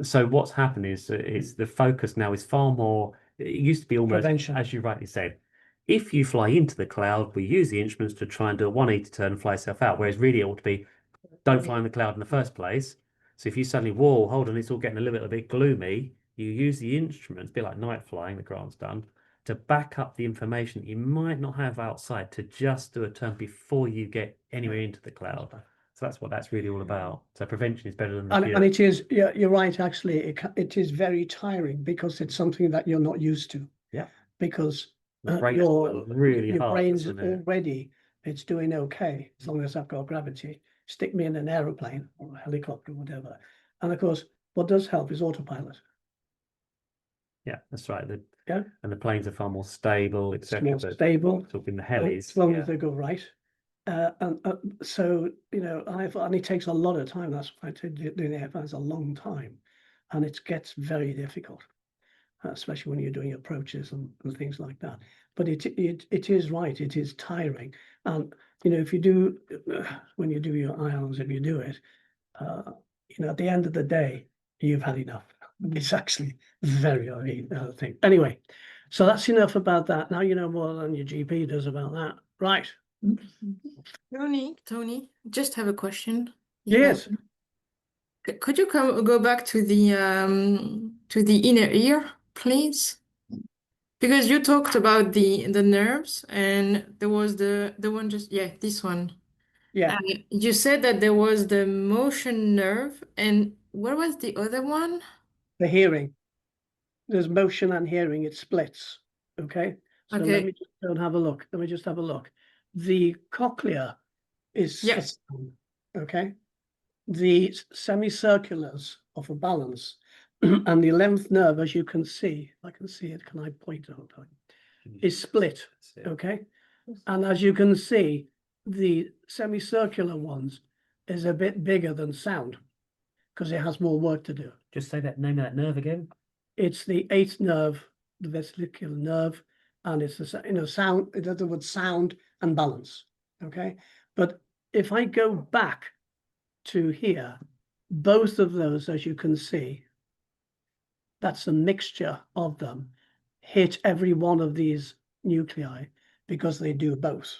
So what's happened is the focus now is far more. It used to be almost, Prevention. as you rightly said, if you fly into the cloud, we use the instruments to try and do a 180 turn and fly yourself out. Whereas really it ought to be, don't fly in the cloud in the first place. So if you suddenly, whoa, hold on, it's all getting a little bit bit gloomy, you use the instruments, a bit like night flying, the Grant's done, to back up the information that you might not have outside to just do a turn before you get anywhere into the cloud. So that's what that's really all about. So prevention is better than the And cure. it is, yeah, you're right, actually, it is very tiring because it's something that you're not used to. Yeah. Because The brain's your really your hard, brain's isn't it? already, it's doing okay, as long as I've got gravity. Stick me in an aeroplane or a helicopter, whatever. And of course, what does help is autopilot. Yeah, that's right. Yeah. And the planes are far more stable, It's etc. more But stable, talking the as helis, long yeah. as they go right. And so, you know, and it takes a lot of time. That's why doing the airplanes a long time. And it gets very difficult, especially when you're doing approaches and things like that. But it is right, it is tiring. And, you know, if you do, when you do your IONS, if you do it, you know, at the end of the day, you've had enough. It's actually very, I think. Anyway, so that's enough about that. Now you know more than your GP does about that. Right. Tony, just have a question. Yes. Could you go back to the inner ear, please? Because you talked about the nerves, and there was the one this one. Yeah. You said that there was the motion nerve, and what was the other one? The hearing. There's motion and hearing, it splits. Okay. So Okay. let me just go and have a look. Let me just have a look. The cochlea is Yes. okay. The semicirculars are for balance. And the 11th nerve, as you can see, I can see it, can I point out? Is split. That's it. Okay. And as you can see, the semicircular ones is a bit bigger than sound because it has more work to do. Just say that name of that nerve again. It's the 8th nerve, the vesicular nerve, and it's the sound. In other words, sound and balance. Okay, but if I go back to here, both of those, as you can see, that's a mixture of them, hit every one of these nuclei because they do both.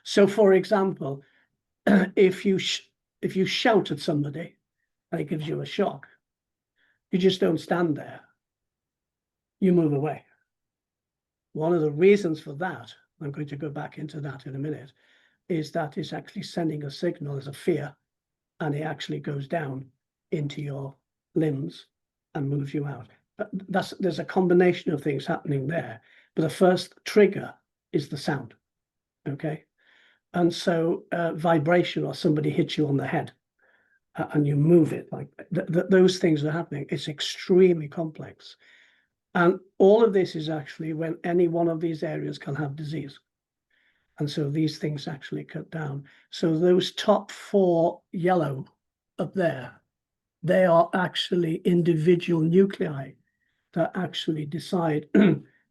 So, for example, if you shout at somebody and it gives you a shock, you just don't stand there. You move away. One of the reasons for that, I'm going to go back into that in a minute, is that it's actually sending a signal as a fear, and it actually goes down into your limbs and moves you out. There's a combination of things happening there, but the first trigger is the sound, okay? And so vibration, or somebody hits you on the head and you move it, like those things are happening. It's extremely complex. And all of this is actually when any one of these areas can have disease. And so these things actually cut down. So those top 4 yellow up there, they are actually individual nuclei that actually decide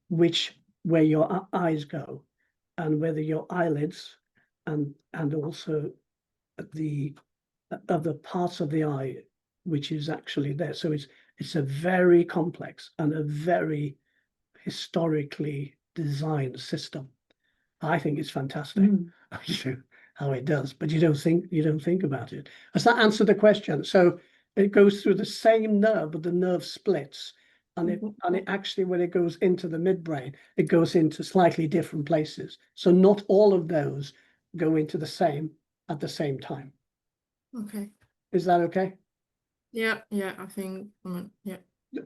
where your eyes go, and whether your eyelids and also the other parts of the eye, which is actually there. So it's a very complex and a very historically designed system. I think it's fantastic how it does, but you don't think about it. Does that answer the question? So it goes through the same nerve, but the nerve splits, and it actually, when it goes into the midbrain, it goes into slightly different places. So not all of those go into the same at the same time. Okay. Is that okay? Yeah, I think, yeah.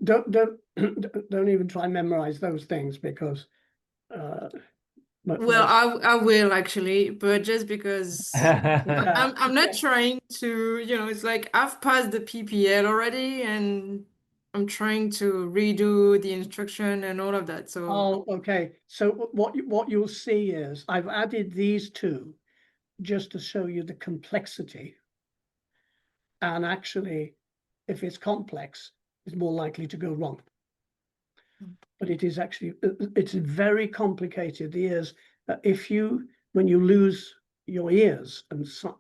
Don't even try and memorize those things, because Well, I will actually, but just because I'm not trying to, it's like I've passed the PPL already, and I'm trying to redo the instruction and all of that. So Oh, okay. So what you'll see is I've added these two just to show you the complexity. And actually, if it's complex, it's more likely to go wrong. But it is actually, it's very complicated. The ears, when you lose your ears and sight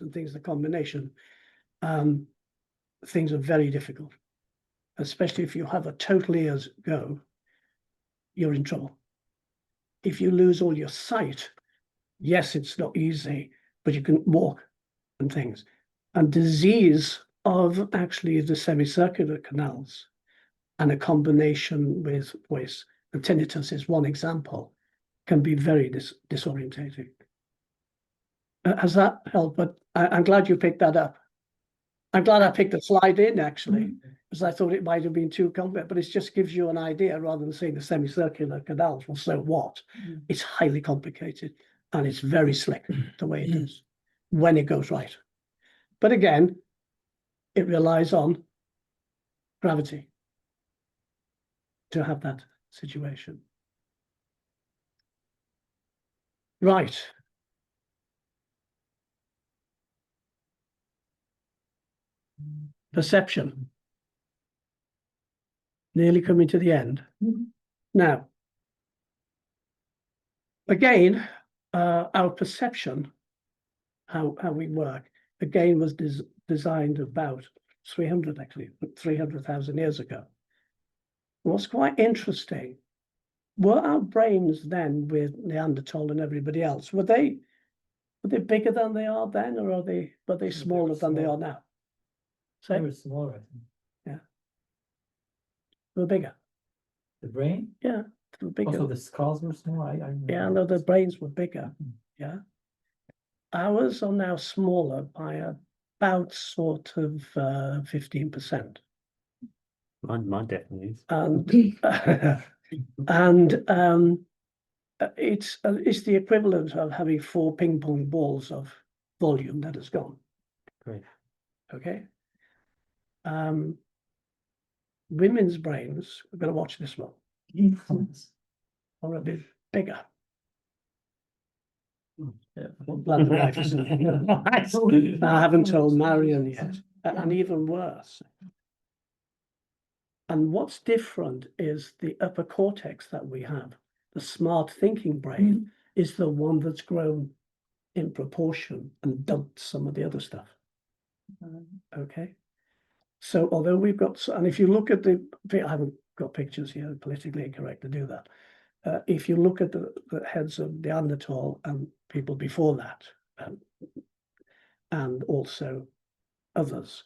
and things, the combination, things are very difficult. Especially if you have a total ears go, you're in trouble. If you lose all your sight, yes, it's not easy, but you can walk and things. And disease of actually the semicircular canals, and a combination with voice and tinnitus is one example, can be very disorientating. Has that helped? But I'm glad you picked that up. I'm glad I picked the slide in, actually, because I thought it might have been too complex, but it just gives you an idea rather than saying the semicircular canals. Well, so what? It's highly complicated, and it's very slick the way it is when it goes right. But again, it relies on gravity to have that situation. Right. Perception. Nearly coming to the end. Now, again, our perception, how we work, again, was designed about 300,000 years ago. What's quite interesting, were our brains then, with Neanderthal and everybody else, were they bigger than they are then, or were they smaller than they are now? They were smaller, I think. Yeah. They were bigger. The brain? Yeah, they were bigger. Also, the skulls were small. Yeah, no, the brains were bigger. Yeah. Ours are now smaller by about sort of 15%. Mine definitely is. And it's the equivalent of having 4 ping pong balls of volume that has gone. Great. Okay. Women's brains, we're going to watch this one, are a bit bigger. Yeah. Glad the wife isn't. I haven't told Marion yet, and even worse. And what's different is the upper cortex that we have. The smart thinking brain is the one that's grown in proportion and dumped some of the other stuff. Okay. So although we've got, and if you look at I haven't got pictures here, politically incorrect to do that. If you look at the heads of Neanderthal and people before that, and also others,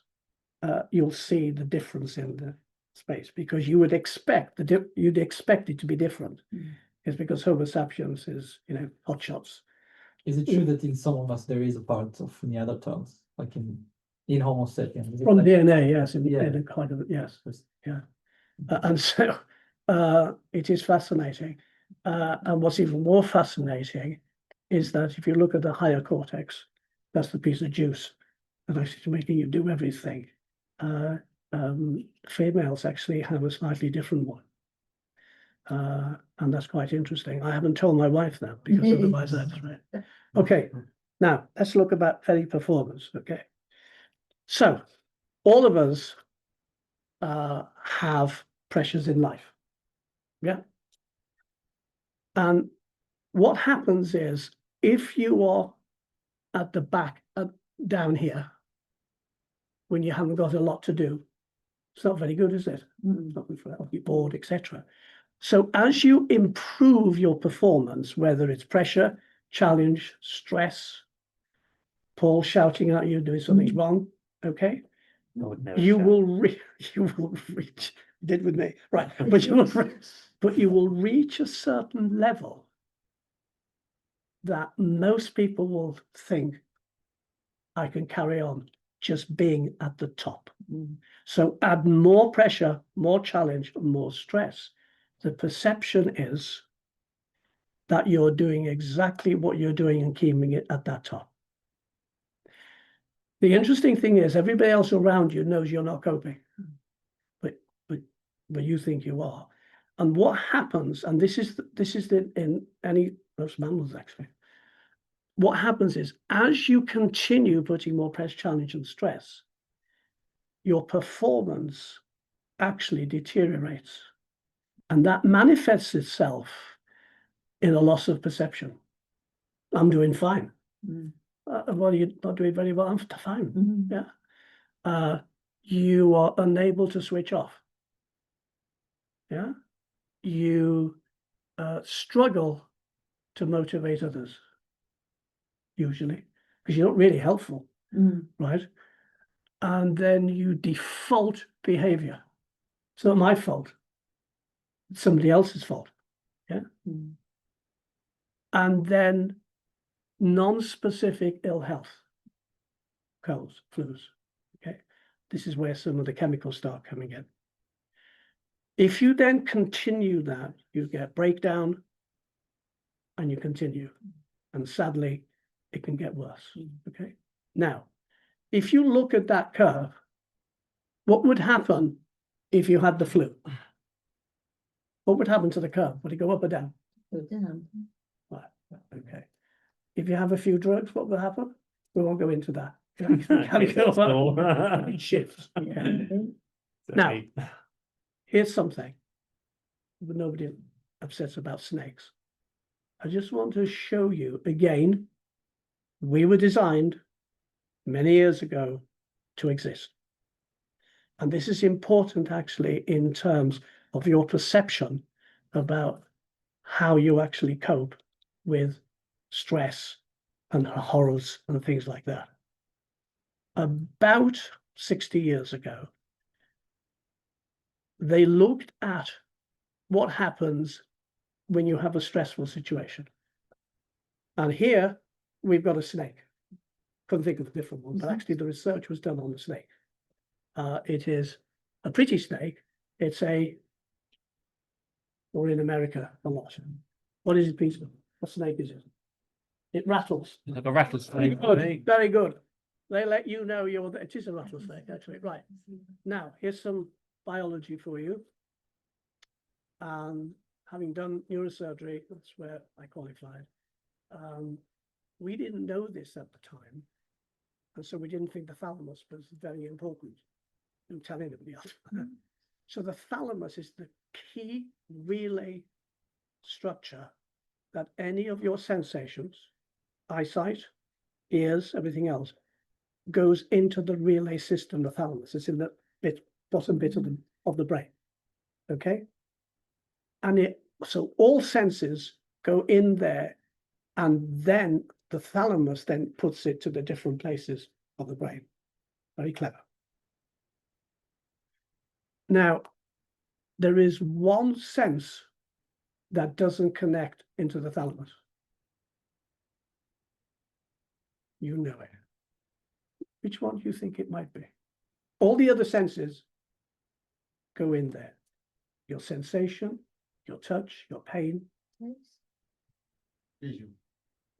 you'll see the difference in the space, because you would expect you'd expect it to be different. It's because Homo sapiens is, hot shots. Is it true that in some of us there is a part of Neanderthals, like in Homo sapiens? Is it From like- DNA, yes, in Yeah. a kind of, yes. Just- And so it is fascinating. And what's even more fascinating is that if you look at the higher cortex, that's the piece of juice that actually making you do everything. Females actually have a slightly different one. And that's quite interesting. I haven't told my wife that, because otherwise that's right. Okay, now let's look about any performance. Okay, so all of us have pressures in life. Yeah. And what happens is, if you are at the back, down here, when you haven't got a lot to do, it's not very good, is it? It's not good for that. You're bored, etc. So as you improve your performance, whether it's pressure, challenge, stress, Paul shouting at you doing something wrong, okay, I would never you shout. will reach, did with me, right? But you will reach a certain level that most people will think, I can carry on just being at the top. So add more pressure, more challenge, and more stress. The perception is that you're doing exactly what you're doing and keeping it at that top. The interesting thing is, everybody else around you knows you're not coping, but you think you are. And what happens, and this is in most mammals actually, what happens is, as you continue putting more pressure, challenge, and stress, your performance actually deteriorates. And that manifests itself in a loss of perception. I'm doing fine. Well, you're not doing very well. I'm fine. Yeah. You are unable to switch off. Yeah. You struggle to motivate others, usually, because you're not really helpful, right? And then you default behavior. It's not my fault. It's somebody else's fault. Yeah. And then non-specific ill health, colds, flus. Okay. This is where some of the chemicals start coming in. If you then continue that, you get breakdown and you continue. And sadly, it can get worse. Okay. Now, if you look at that curve, what would happen if you had the flu? What would happen to the curve? Would it go up or down? Go down. Right. Okay. If you have a few drugs, what will happen? We won't go into that. It shifts. Okay. Now, here's something, but nobody upsets about snakes. I just want to show you again, we were designed many years ago to exist. And this is important actually in terms of your perception about how you actually cope with stress and horrors and things like that. About 60 years ago, they looked at what happens when you have a stressful situation. And here we've got a snake. Couldn't think of a different one, but actually the research was done on the snake. It is a pretty snake. It's or in America, a lot. What is it, Peter? What snake is it? It rattles. Like a rattlesnake. Good, very good. They let you know it is a rattlesnake, actually. Right. Now, here's some biology for you. Having done neurosurgery, that's where I qualified. We didn't know this at the time. And so we didn't think the thalamus was very important. Didn't tell anybody else. So the thalamus is the key relay structure that any of your sensations, eyesight, ears, everything else, goes into the relay system, the thalamus. It's in the bottom bit of the brain. Okay? And so all senses go in there, and then the thalamus then puts it to the different places of the brain. Very clever. Now, there is one sense that doesn't connect into the thalamus. You know it. Which one do you think it might be? All the other senses go in there. Your sensation, your touch, your pain.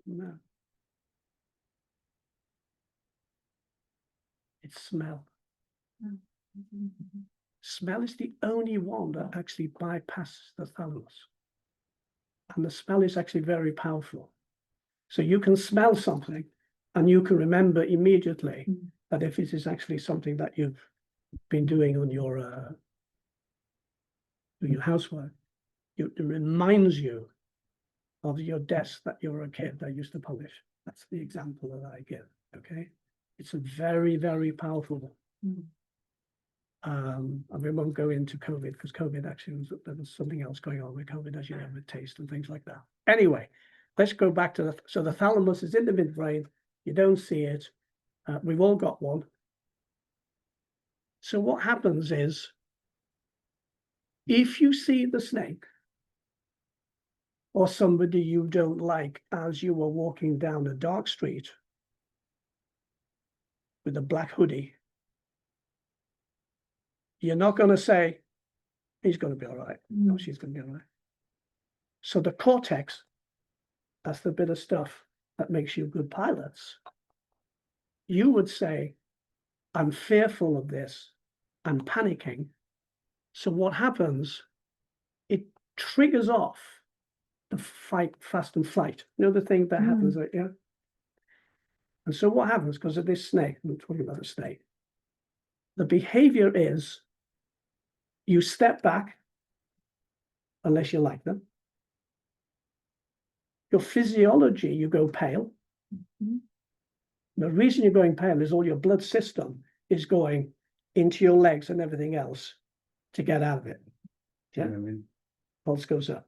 No. It's smell. Smell is the only one that actually bypasses the thalamus. And the smell is actually very powerful. So you can smell something and you can remember immediately that if it is actually something that you've been doing on your housework, it reminds you of your desk that you were a kid that used to polish. That's the example that I give, okay? It's a very, very powerful. And we won't go into COVID because COVID actually there was something else going on with COVID, as you know, with taste and things like that. Anyway, let's go back to so the thalamus is in the midbrain. You don't see it. We've all got one. So what happens is, if you see the snake or somebody you don't like as you were walking down a dark street with a black hoodie, you're not going to say, he's going to be all right. No, she's going to be all right. So the cortex, that's the bit of stuff that makes you good pilots. You would say, I'm fearful of this. I'm panicking. So what happens? It triggers off the fight, fast and flight. You know the thing that happens, right? Yeah. And so what happens? Because of this snake, I'm talking about a snake. The behavior is you step back unless you like them. Your physiology, you go pale. The reason you're going pale is all your blood system is going into your legs and everything else to get out of it. Yeah. Pulse goes up.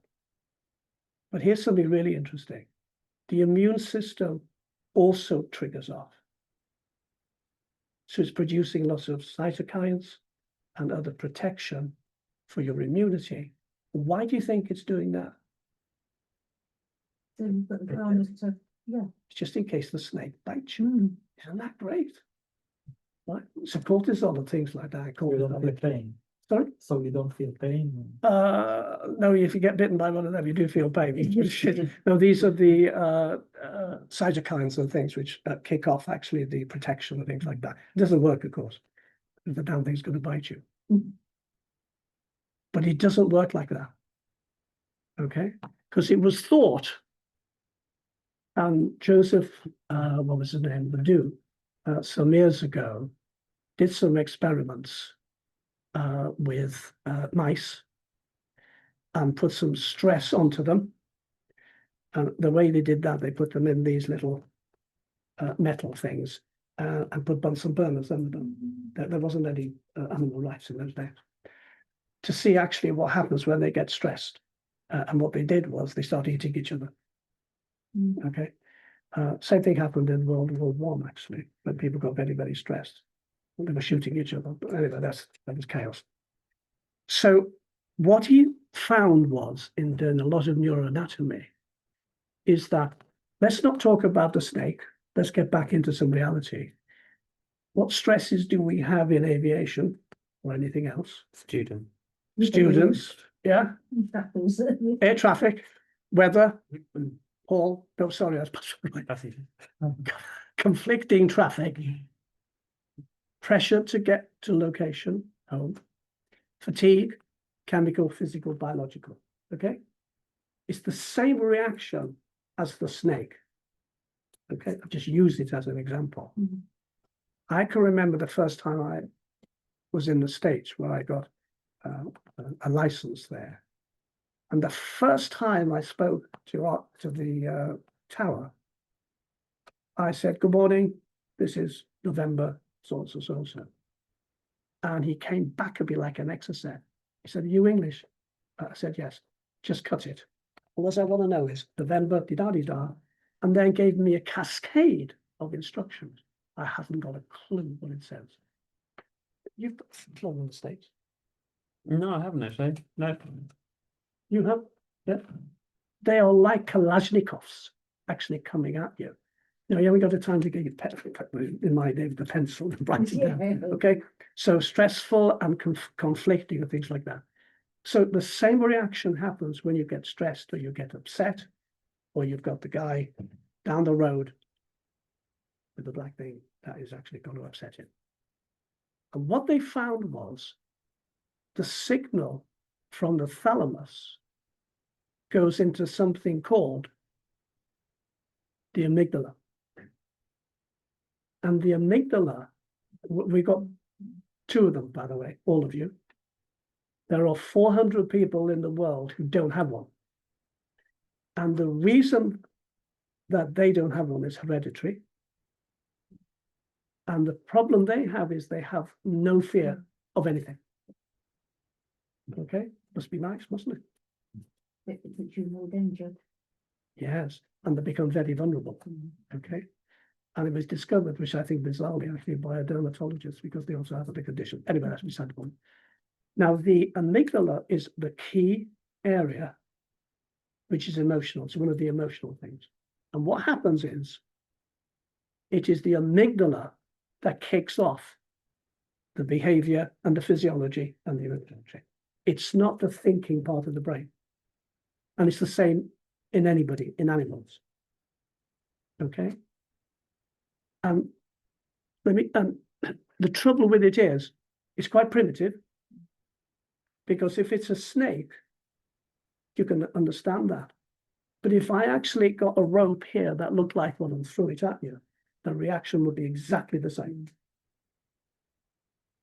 But here's something really interesting. The immune system also triggers off. So it's producing lots of cytokines and other protection for your immunity. Why do you think it's doing that? It's just in case the snake bites you. Isn't that great? Right? So cortisol and things like that. You don't feel pain. Sorry? So you don't feel pain. No, if you get bitten by one of them, you do feel pain. No, these are the cytokines and things which kick off actually the protection and things like that. It doesn't work, of course. The damn thing's going to bite you. But it doesn't work like that. Okay? Because it was thought, and Joseph, what was his name, Ledoux, some years ago, did some experiments with mice and put some stress onto them. And the way they did that, they put them in these little metal things and put some burners under them. There wasn't any animal life in those days. To see actually what happens when they get stressed. And what they did was they started eating each other. Okay. Same thing happened in World War I, actually, when people got very, very stressed. They were shooting each other. But anyway, that was chaos. So what he found was, in doing a lot of neuroanatomy, is that let's not talk about the snake. Let's get back into some reality. What stresses do we have in aviation or anything else? Students, yeah. Air traffic, weather. Paul, no, sorry, that's right. Conflicting traffic. Pressure to get to location, home. Fatigue, chemical, physical, biological. Okay? It's the same reaction as the snake. Okay, I've just used it as an example. I can remember the first time I was in the States where I got a license there. And the first time I spoke to the tower, I said, "Good morning, this is November, so and so, so and so. And he came back a bit like an exorcist. He said, "Are you English?" I said, "Yes." "Just cut it. All I want to know is November, da-da-dee-da," and then gave me a cascade of instructions. I haven't got a clue what it says. You've flown in the States. No, I haven't actually. No. You have, yeah. They are like Kalashnikovs actually coming at you. You know, you haven't got the time to get your pen, in my day, the pencil and write it down. Okay, so stressful and conflicting and things like that. So the same reaction happens when you get stressed or you get upset, or you've got the guy down the road with the black thing that is actually going to upset you. And what they found was the signal from the thalamus goes into something called the amygdala. And the amygdala, we got two of them, by the way, all of you. There are 400 people in the world who don't have one. And the reason that they don't have one is hereditary. And the problem they have is they have no fear of anything. Okay, must be nice, mustn't it? It puts you in more danger. Yes, and they become very vulnerable. Okay, and it was discovered, which I think bizarrely actually by a dermatologist, because they also have the condition. Anyway, that's beside the point. Now, the amygdala is the key area, which is emotional. It's one of the emotional things. And what happens is, it is the amygdala that kicks off the behavior and the physiology and the emotion. It's not the thinking part of the brain. And it's the same in anybody, in animals. Okay? And the trouble with it is, it's quite primitive, because if it's a snake, you can understand that. But if I actually got a rope here that looked like one and threw it at you, the reaction would be exactly the same.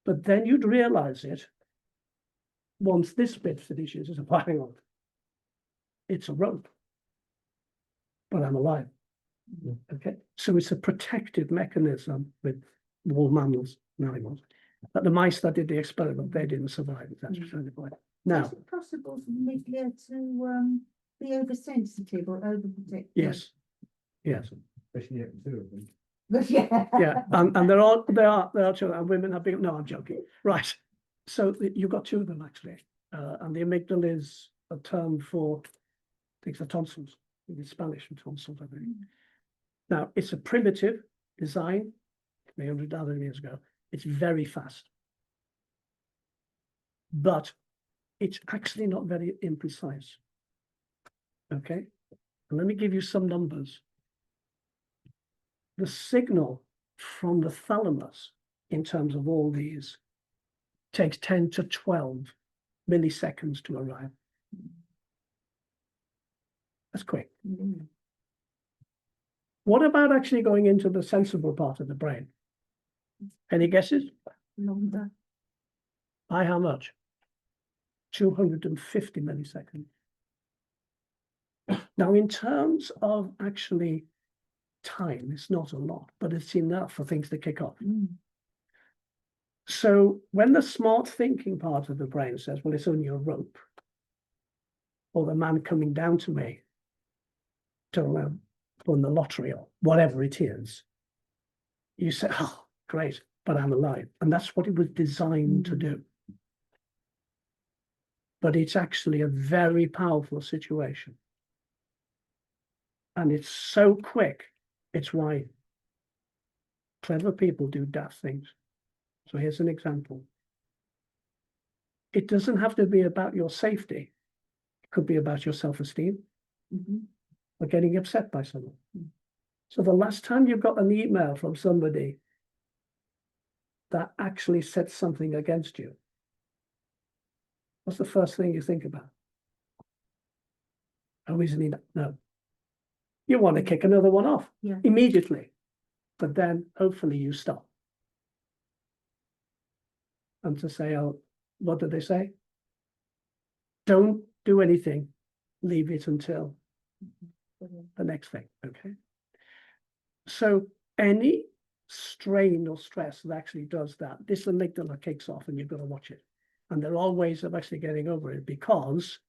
But then you'd realize it once this bit finishes as a hang on. It's a rope, but I'm alive. Okay, so it's a protective mechanism with all mammals and animals. But the mice that did the experiment, they didn't survive. That's the point. Now, Is it possible for the amygdala to be oversensitive or overprotective? yes, yes, Especially if two of them. Yeah. yeah, and there are children and women have been. No, I'm joking. Right, so you've got two of them actually, and the amygdala is a term for, I think, the tonsils. In Spanish for tonsils, I think. Now, it's a primitive design, 300,000 years ago. It's very fast. But it's actually not very imprecise. Okay? And let me give you some numbers. The signal from the thalamus, in terms of all these, takes 10 to 12 milliseconds to arrive. That's quick. Mm. What about actually going into the sensible part of the brain? Any guesses? Longer. By how much? 250 milliseconds. Now, in terms of actually time, it's not a lot, but it's enough for things to kick off. Mm. So when the smart thinking part of the brain says, well, it's only a rope, or the man coming down to me to win the lottery or whatever it is, you say, oh, great, but I'm alive. And that's what it was designed to do. But it's actually a very powerful situation. And it's so quick, it's why clever people do daft things. So here's an example. It doesn't have to be about your safety. It could be about your self-esteem or getting upset by someone. So the last time you got an email from somebody that actually said something against you, what's the first thing you think about? Oh, isn't he? No. You want to kick another one off immediately, but then hopefully you stop. And to say, oh, what did they say? Don't do anything. Leave it until the next thing. Okay. So any strain or stress that actually does that, this amygdala kicks off and you've got to watch it. And there are ways of actually getting over it, because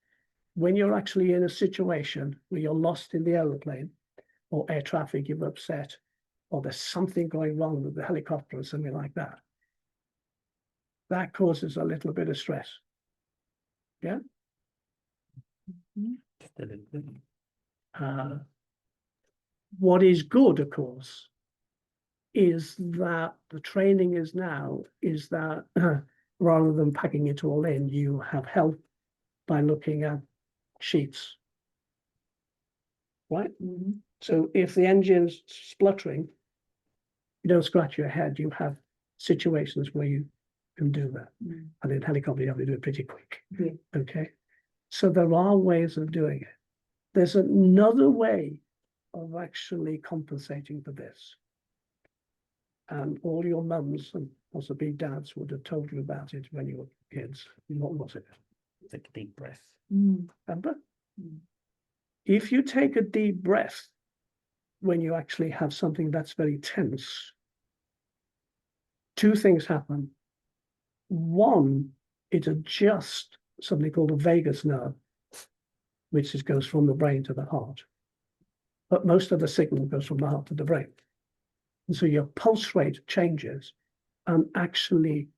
when you're actually in a situation where you're lost in the aeroplane or air traffic, you're upset, or there's something going wrong with the helicopter or something like that, that causes a little bit of stress. Yeah. What is good, of course, is that the training is now is that rather than packing it all in, you have help by looking at sheets. Right? So if the engine's spluttering, you don't scratch your head. You have situations where you can do that. And in helicopter, you have to do it pretty quick. Okay. So there are ways of doing it. There's another way of actually compensating for this. And all your mums and possibly dads would have told you about it when you were kids. What was it? Take a deep breath. Remember? If you take a deep breath when you actually have something that's very tense, two things happen. One, it adjusts something called a vagus nerve, which goes from the brain to the heart. But most of the signal goes from the heart to the brain. And so your pulse rate changes and actually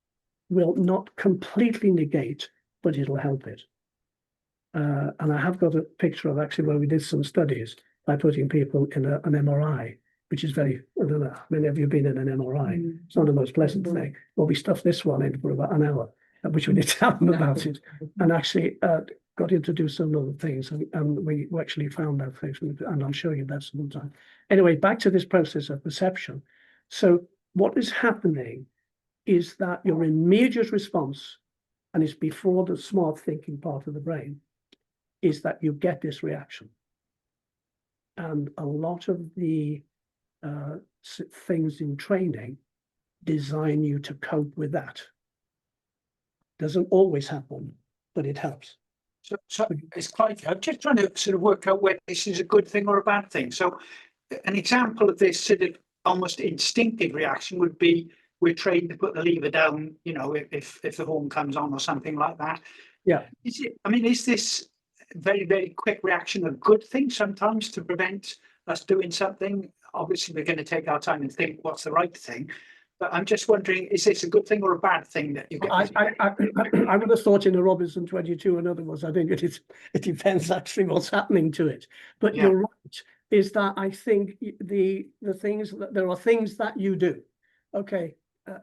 will not completely negate, but it'll help it. And I have got a picture of actually where we did some studies by putting people in an MRI, which is very, I don't know, many of you have been in an MRI. It's not the most pleasant thing. Well, we stuffed this one in for about an hour, which we did tell them about it, and actually got him to do some other things. And we actually found that things, and I'll show you that sometime. Anyway, back to this process of perception. So what is happening is that your immediate response, and it's before the smart thinking part of the brain, is that you get this reaction. And a lot of the things in training design you to cope with that. Doesn't always happen, but it helps. So it's quite, I'm just trying to sort of work out whether this is a good thing or a bad thing. So an example of this sort of almost instinctive reaction would be we're trained to put the lever down, you know, if the horn comes on or something like that. Yeah. Is it, I mean, is this very, very quick reaction a good thing sometimes to prevent us doing something? Obviously, we're going to take our time and think what's the right thing. But I'm just wondering, is this a good thing or a bad thing that you get? I would have thought in a Robinson 22 and other ones, I think it depends actually what's happening to it. But Yeah. You're right, is that I think the things that there are things that you do. Okay,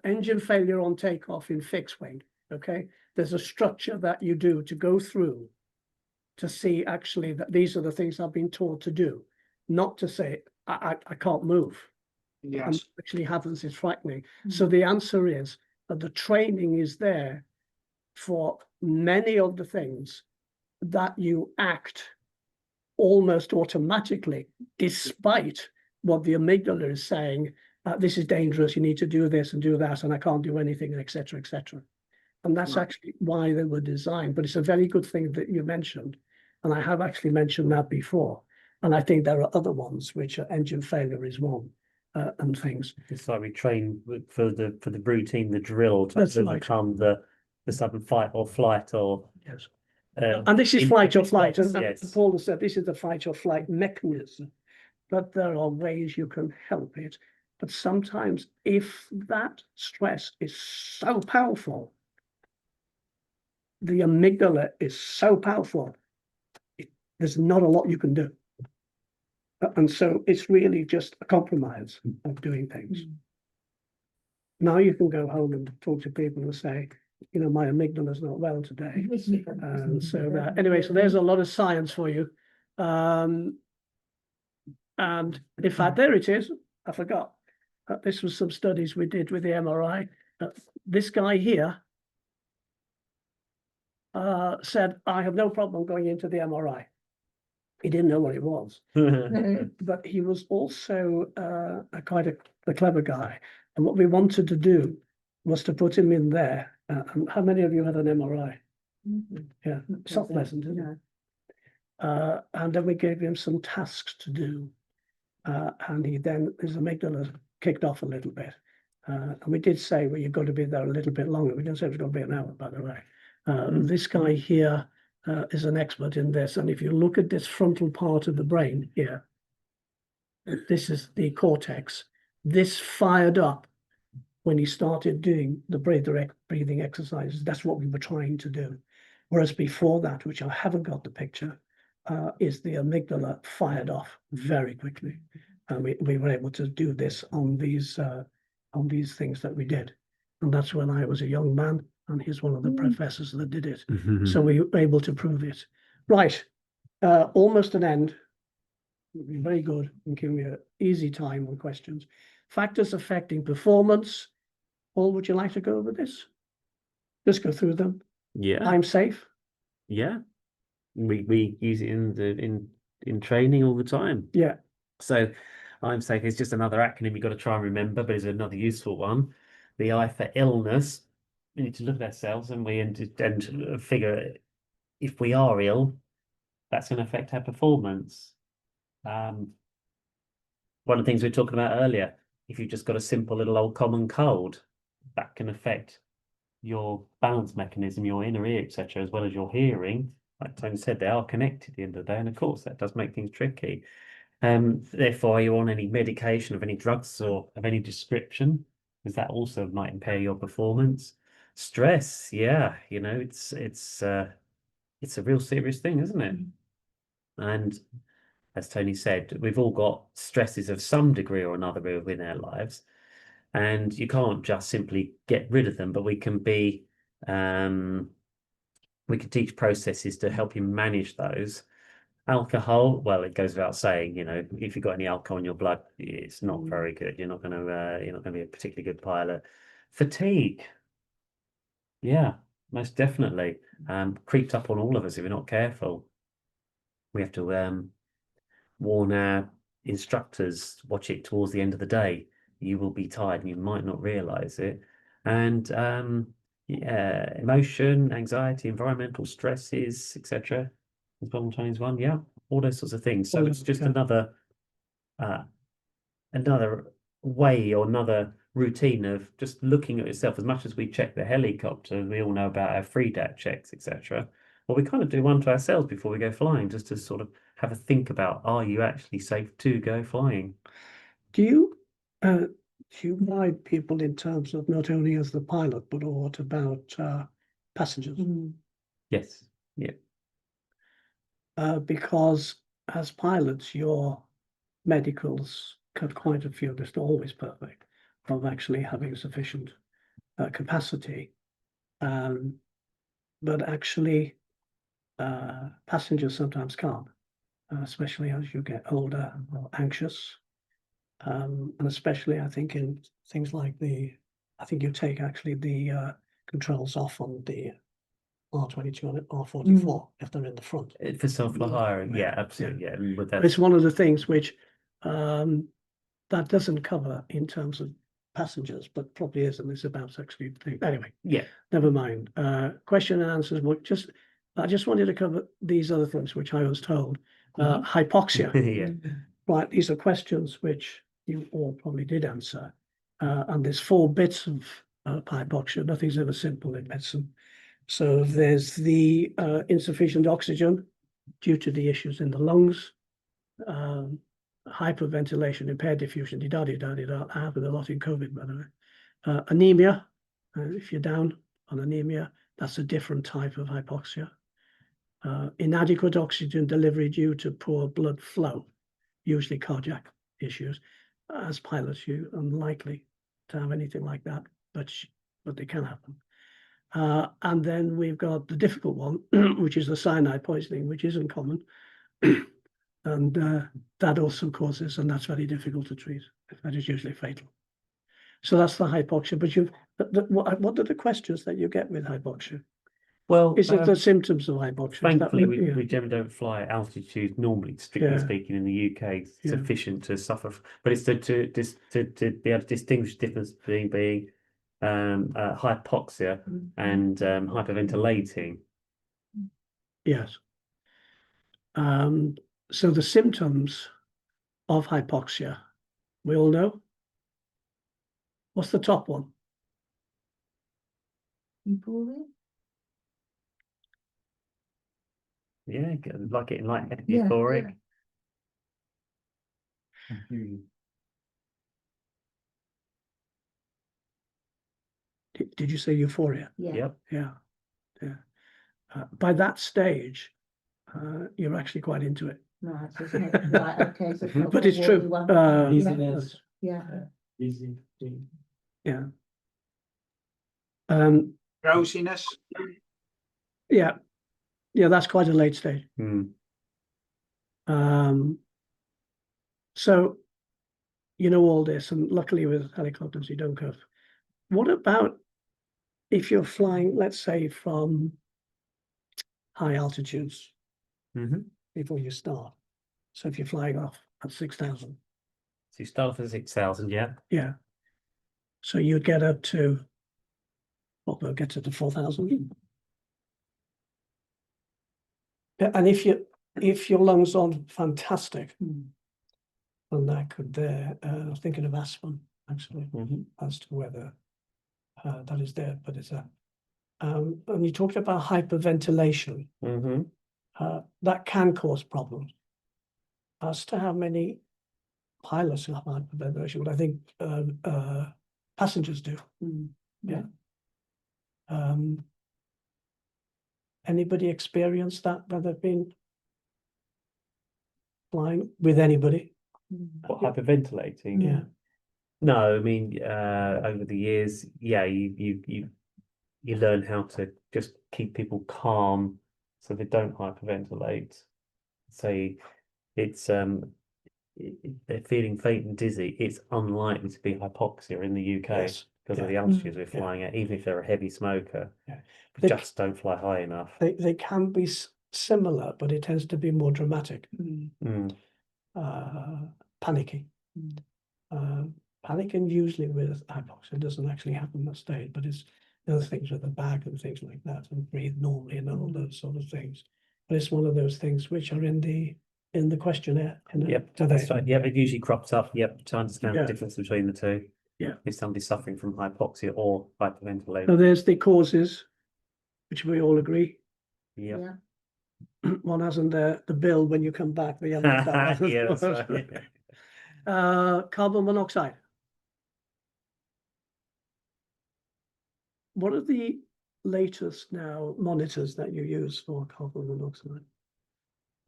engine failure on takeoff in fixed wing. Okay, there's a structure that you do to go through to see actually that these are the things I've been taught to do, not to say I can't move. And Yes. what actually happens is frightening. So the answer is that the training is there for many of the things that you act almost automatically, despite what the amygdala is saying, this is dangerous, you need to do this and do that, and I can't do anything, etc., etc. And that's Right. actually why they were designed. But it's a very good thing that you mentioned. And I have actually mentioned that before. And I think there are other ones, which are engine failure is one. And things. It's like we train for the routine, the drill to That's right. overcome the sudden fight or flight or Yes. And this is in- fight or flight. And yes. Paul has said this is the fight or flight mechanism. But there are ways you can help it. But sometimes if that stress is so powerful, the amygdala is so powerful, there's not a lot you can do. And so it's really just a compromise of doing things. Now you can go home and talk to people and say, you know, my amygdala is not well today. And so anyway, so there's a lot of science for you. And in fact, there it is. I forgot. This was some studies we did with the MRI. This guy here said, I have no problem going into the MRI. He didn't know what it was. But he was also quite a clever guy. And what we wanted to do was to put him in there. And how many of you had an MRI? Yeah, it's not pleasant, is it? And then we gave him some tasks to do. And his amygdala kicked off a little bit. And we did say, well, you've got to be there a little bit longer. We didn't say it was going to be an hour, by the way. This guy here is an expert in this. And if you look at this frontal part of the brain here, this is the cortex. This fired up when he started doing the breathing exercises. That's what we were trying to do. Whereas before that, which I haven't got the picture, is the amygdala fired off very quickly. And we were able to do this on these things that we did. And that's when I was a young man, and he's one of the professors that did it. So we were able to prove it. Right, almost an end. We've been very good and giving you an easy time on questions. Factors affecting performance. Paul, would you like to go over this? Just go through them. Yeah. I'm safe. Yeah. We use it in training all the time. Yeah. So I'm safe is just another acronym you've got to try and remember, but it's another useful one. The I for illness. We need to look at ourselves and figure if we are ill, that's going to affect our performance. One of the things we were talking about earlier, if you've just got a simple little old common cold, that can affect your balance mechanism, your inner ear, etc., as well as your hearing. Like Tony said, they are connected at the end of the day, and of course that does make things tricky. Therefore, are you on any medication of any drugs or of any description? Because that also might impair your performance. Stress, yeah, you know, it's a real serious thing, isn't it? And as Tony said, we've all got stresses of some degree or another within our lives, and you can't just simply get rid of them, but we can be we can teach processes to help you manage those. Alcohol, well, it goes without saying, you know, if you've got any alcohol in your blood, it's not very good. You're not going to be a particularly good pilot. Fatigue, yeah, most definitely, creeped up on all of us if we're not careful. We have to warn our instructors, watch it towards the end of the day. You will be tired and you might not realize it. And yeah, emotion, anxiety, environmental stresses, etc. Is problem Chinese one, yeah, all those sorts of things. So it's just another way or another routine of just looking at yourself. As much as we check the helicopter, we all know about our FreeDAT checks, etc. Well, we kind of do one to ourselves before we go flying, just to sort of have a think about, are you actually safe to go flying? Do you guide people in terms of not only as the pilot, but what about passengers? Yes, yeah. Because as pilots, your medicals cut quite a few, they're not always perfect, of actually having sufficient capacity. But actually, passengers sometimes can't, especially as you get older or anxious. And especially, I think, in things like I think you take actually the controls off on the R22 and R44 if they're in the front. For self-hiring, yeah, absolutely, yeah. But But it's one of the things which that doesn't cover in terms of passengers, but probably is, and it's about actually the thing. Anyway, yeah, never mind. Question and answers. I just wanted to cover these other things which I was told. Hypoxia. yeah. Right, these are questions which you all probably did answer. And there's 4 bits of hypoxia. Nothing's ever simple in medicine. So there's the insufficient oxygen due to the issues in the lungs, hyperventilation, impaired diffusion, that happened a lot in COVID, by the way. Anemia, if you're down on anemia, that's a different type of hypoxia. Inadequate oxygen delivery due to poor blood flow, usually cardiac issues. As pilots, you're unlikely to have anything like that, but they can happen. And then we've got the difficult one, which is the cyanide poisoning, which isn't common. And that also causes, and that's very difficult to treat. That is usually fatal. So that's the hypoxia. But what are the questions that you get with hypoxia? Well, Is it the symptoms of hypoxia? thankfully, we generally don't fly at altitude normally, strictly speaking, in the UK, sufficient to suffer. But it's to be able to distinguish the difference between being hypoxia and hyperventilating. Yes. So the symptoms of hypoxia, we all know. What's the top one? Euphoria? Yeah, like getting like Yeah, euphoric. Did you say Euphoria? Yeah. Yep. Yeah, yeah. By that stage, you're actually quite into it. Right, so it's not, right, okay, so not But it's what you true. want. Easiness, Yeah, easy. Yeah. Um, Drowsiness. yeah, yeah, that's quite a late stage. Mm. So you know all this, and luckily with helicopters you don't go. What about if you're flying, let's say, from high altitudes Mm-hmm. before you start? So if you're flying off at 6,000, So you start off at 6,000, yeah. yeah. So you'd get up to, what will get to 4,000. Yeah, and if your lungs aren't fantastic, then that could I was thinking of Aspen actually, as to whether that is there, but it's a and you talked about hyperventilation. Mm-hmm. That can cause problems. As to how many pilots have hyperventilation, but I think passengers do. Yeah. Anybody experienced that when they've been flying with anybody? What, hyperventilating? Yeah. No, I mean, over the years, yeah, you learn how to just keep people calm so they don't hyperventilate. Say it's they're feeling faint and dizzy. It's unlikely to be hypoxia in the UK Yes. because of Yeah. the altitudes we're Yeah. flying at, even if they're a heavy smoker. Yeah. They just don't fly high enough. They can be similar, but it tends to be more dramatic. Panicking. Panicking usually with hypoxia doesn't actually happen at that stage, but it's the other things with the bag and things like that, and breathe normally and all those sort of things. But it's one of those things which are in the questionnaire. Yep, that's right. Yep, it usually crops up. Yep, to understand Yeah. the difference between the two. Yeah. If somebody's suffering from hypoxia or hyperventilation. So there's the causes, which we all agree. Yep. yeah. One hasn't the bill when you come back. We haven't got that. Yeah, that's right. Carbon monoxide. What are the latest now monitors that you use for carbon monoxide?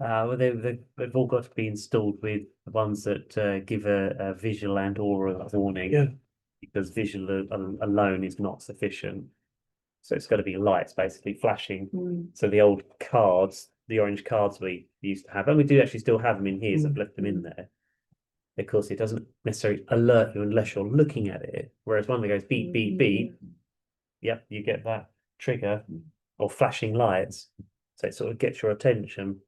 Well, they've all got to be installed with the ones that give a visual and oral warning. Yeah. Because visual alone is not sufficient. So it's got to be lights basically flashing. So the old cards, the orange cards we used to have, and we do actually still have them in here, so I've left them in there. Of course, it doesn't necessarily alert you unless you're looking at it. Whereas one that goes beep, beep, beep, yep, you get that trigger or flashing lights. So it sort of gets your attention.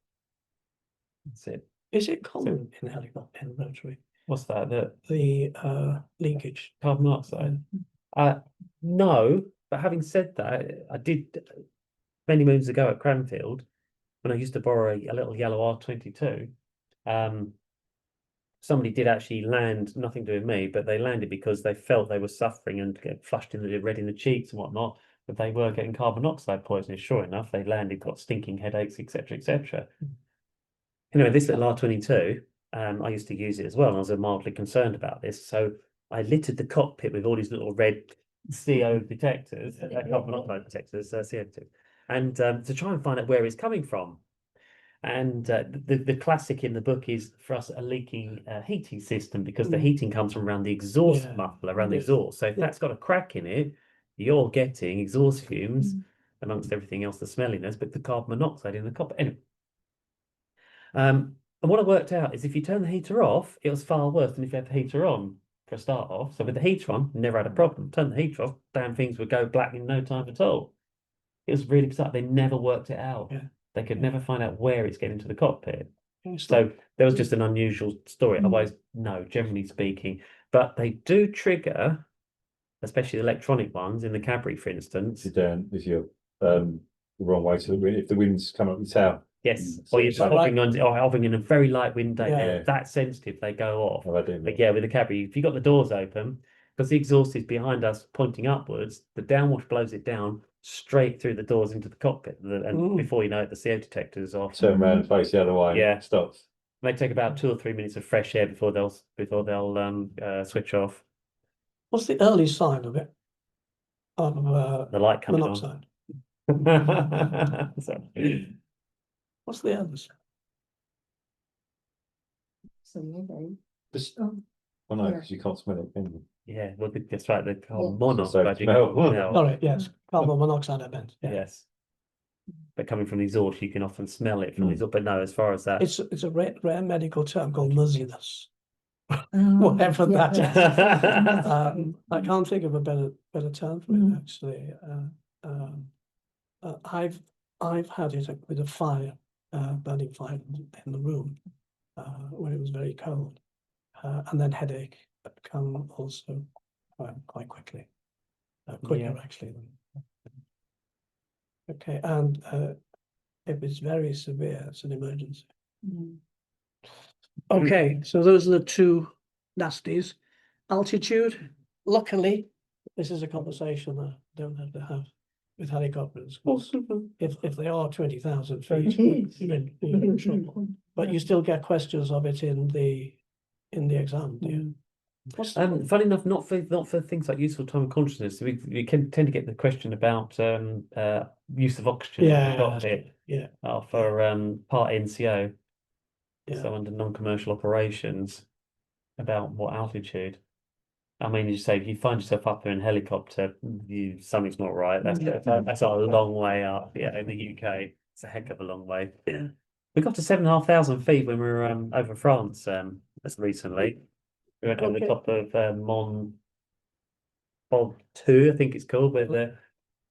That's it. Is it common in helicopter and rotary? What's that? The leakage. Carbon monoxide? No, but having said that, I did many moons ago at Cranfield when I used to borrow a little yellow R22. Somebody did actually land, nothing to do with me, but they landed because they felt they were suffering and get flushed in the red in the cheeks and whatnot. But they were getting carbon monoxide poisoning. Sure enough, they landed, got stinking headaches, etc., etc. Anyway, this little R22, I used to use it as well, and I was mildly concerned about this. So I littered the cockpit with all these little red CO detectors, carbon monoxide detectors, CO detectors, and to try and find out where it's coming from. And the classic in the book is for us a leaking heating system, because the heating comes from around the exhaust muffler, around the exhaust. So if that's got a crack in it, you're getting exhaust fumes amongst everything else, the smelliness, but the carbon monoxide in the cockpit. Anyway. And what I worked out is if you turn the heater off, it was far worse than if you had the heater on for a start off. So with the heater on, never had a problem. Turn the heater off, damn things would go black in no time at all. It was really bizarre. They never worked it out. Yeah. They could never find out where it's getting to the cockpit. It's So there was just an unusual story. Otherwise, no, generally speaking. But they do trigger, especially the electronic ones in the Cadbury, for instance. If you're the wrong way to the wind, if the wind's come up your tail. Yes, So or you're it's just like- hovering on, or hovering in a very light wind day. Yeah. They're that sensitive, they go off. Oh, I do. But yeah, with the Cadbury, if you've got the doors open, because the exhaust is behind us pointing upwards, the downwash blows it down straight through the doors into the cockpit. And before you know it, the CO detector is off. Turn around and face the other way. Yeah. And it stops. They take about 2 or 3 minutes of fresh air before they'll switch off. What's the early sign of it? Of The light coming monoxide. on. Sorry. What's the early sign? So, yeah, Just, Oh, well, no, yeah. because you can't smell it, can you? Yeah, well, that's right. The carbon Yeah. monoxide you smell. can smell. Sorry, yes, carbon monoxide I meant. Yeah. Yes. But coming from the exhaust, you can often smell it from the Mm. exhaust. But no, as far as that, It's a rare medical term called muzziness. Whatever that is. is. I can't think of a better term for it actually. I've had it with a fire, burning fire in the room, when it was very cold, and then headache come also quite quickly, quicker Yeah. actually. Okay, and if it's very severe, it's an emergency. Okay, so those are the two nasties. Altitude, luckily, this is a conversation I don't have to have with helicopters. 'Cause if they are 20,000 feet, you're in trouble. But you still get questions of it in the exam, do you? funny enough, not for things like useful time and consciousness. We can tend to get the question about use of oxygen in the Yeah, cockpit yeah, for part NCO. yeah. So under non-commercial operations, about what altitude. I mean, you say if you find yourself up there in a helicopter, something's not right. That's a long way up. Yeah, in the UK, it's a heck of a long way. We got to 7,500 feet when we were over France as recently. We went over the top of Mont Bog 2, I think it's called, where the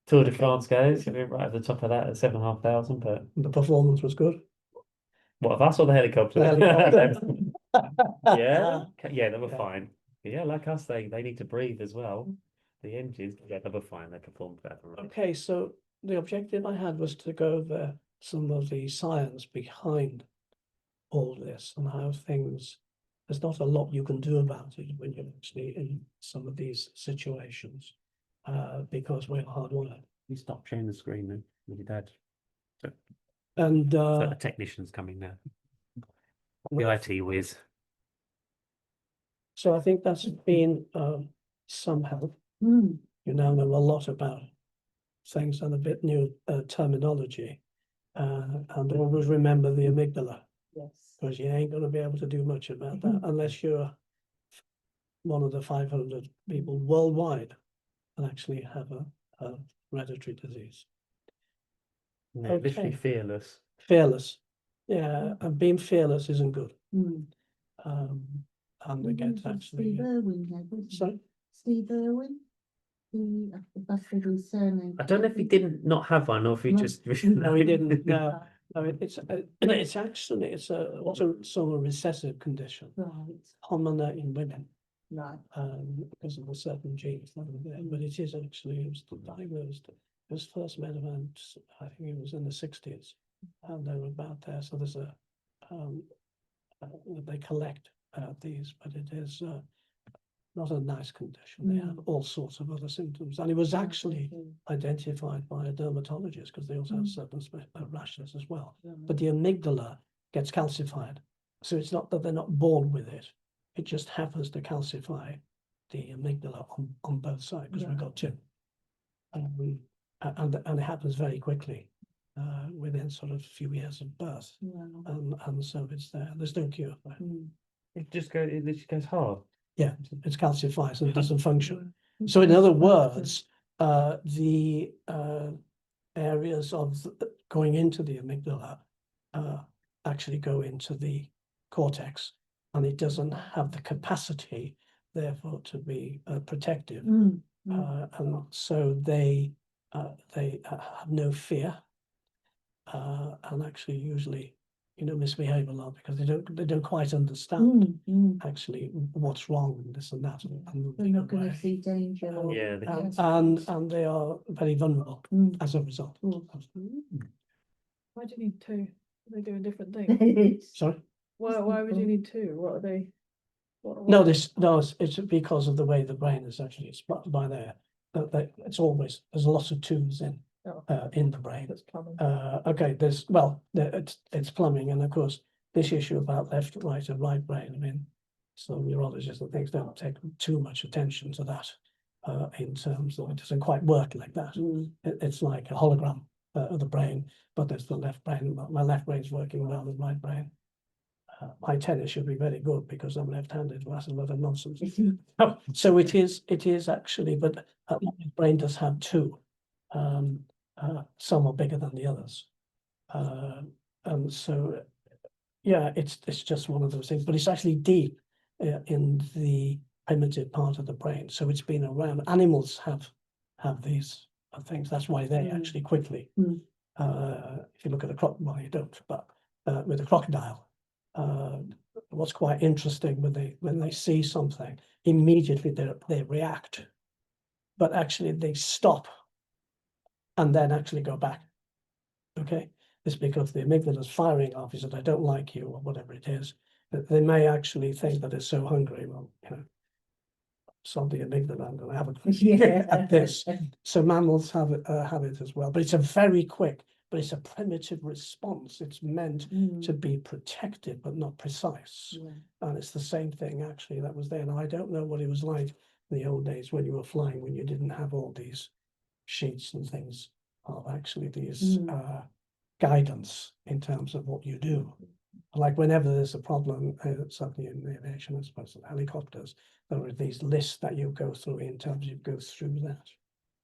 Tour de France goes. We were right at the top of that at 7,500. But The performance was good. what of us or the helicopter? The helicopter. Yeah, yeah, they were fine. Yeah, like us, they need to breathe as well. The engines, yeah, they were fine. They performed better. Okay, so the objective I had was to go over some of the science behind all this and how things, there's not a lot you can do about it when you're actually in some of these situations, because we're hard wired. You stop sharing the screen then with your dad. And So the technician's coming now. The IT whiz. so I think that's been some help. Mm. You now know a lot about things and a bit new terminology. And always remember the amygdala, Yes. because you ain't going to be able to do much about that unless you're one of the 500 people worldwide and actually have a hereditary disease. Yeah, literally Okay. fearless. Fearless. Yeah, and being fearless isn't good. Mm. And again, actually. Steve Irwin had, wasn't So, it? Steve Irwin. That's his surname. I don't know if he didn't not have one or if he No. just. no, he didn't. No, it's actually, it's a autosomal recessive condition, Right, commoner in women. right. Because of a certain genes that are there, but it is actually, it was diagnosed, it was first met around, I think it was in the 60s, and they were about there, so there's a, they collect these, but it is not a nice condition. They have all sorts of other symptoms, and it was actually identified by a dermatologist, because they also have certain rashes as well. But the amygdala gets calcified, so it's not that they're not born with it. It just happens to calcify the amygdala on both sides, because we've got two. And it happens very quickly, within sort of a few years of birth. And so it's there. There's no cure for it. It literally goes hard. Yeah, it's calcified and it doesn't function. So in other words, the areas of going into the amygdala actually go into the cortex, and it doesn't have the capacity, therefore, to be protective. And so they have no fear, and actually usually, misbehave a lot because they don't quite understand actually what's wrong and this and that. And They're not going to see danger. Yeah, and they are very vulnerable as a result. Why do you need two? Are they doing different things? Sorry. Why would you need two? What are they? No, it's because of the way the brain is actually split by there. It's always, there's lots of tubes in the brain. Okay, it's plumbing, and of course, this issue about left, right, and right brain, I mean, some neurologists and things don't take too much attention to that. In terms of, it doesn't quite work like that. It's like a hologram of the brain, but there's the left brain. My left brain's working well with my brain. My tennis should be very good because I'm left-handed. Well, that's a lot of nonsense. So it is actually, but my brain does have two. Some are bigger than the others. And so, yeah, it's just one of those things, but it's actually deep in the primitive part of the brain. So it's been around. Animals have these things. That's why they actually quickly. If you look at a crocodile, you don't, but with a crocodile. What's quite interesting when they see something, immediately they react, but actually they stop and then actually go back. Okay, it's because the amygdala is firing off. He said, "I don't like you," or whatever it is. But they may actually think that it's so hungry. Well, solve the amygdala. I'm going to have a at this. So mammals have it as well, but it's a very quick. But it's a primitive response. It's meant to be protective, but not precise. And it's the same thing, actually, that was there. Now, I don't know what it was like in the old days when you were flying, when you didn't have all these sheets and things of actually these guidance in terms of what you do. Like whenever there's a problem, certainly in aviation, I suppose, helicopters, there are these lists that you go through in terms of you go through that.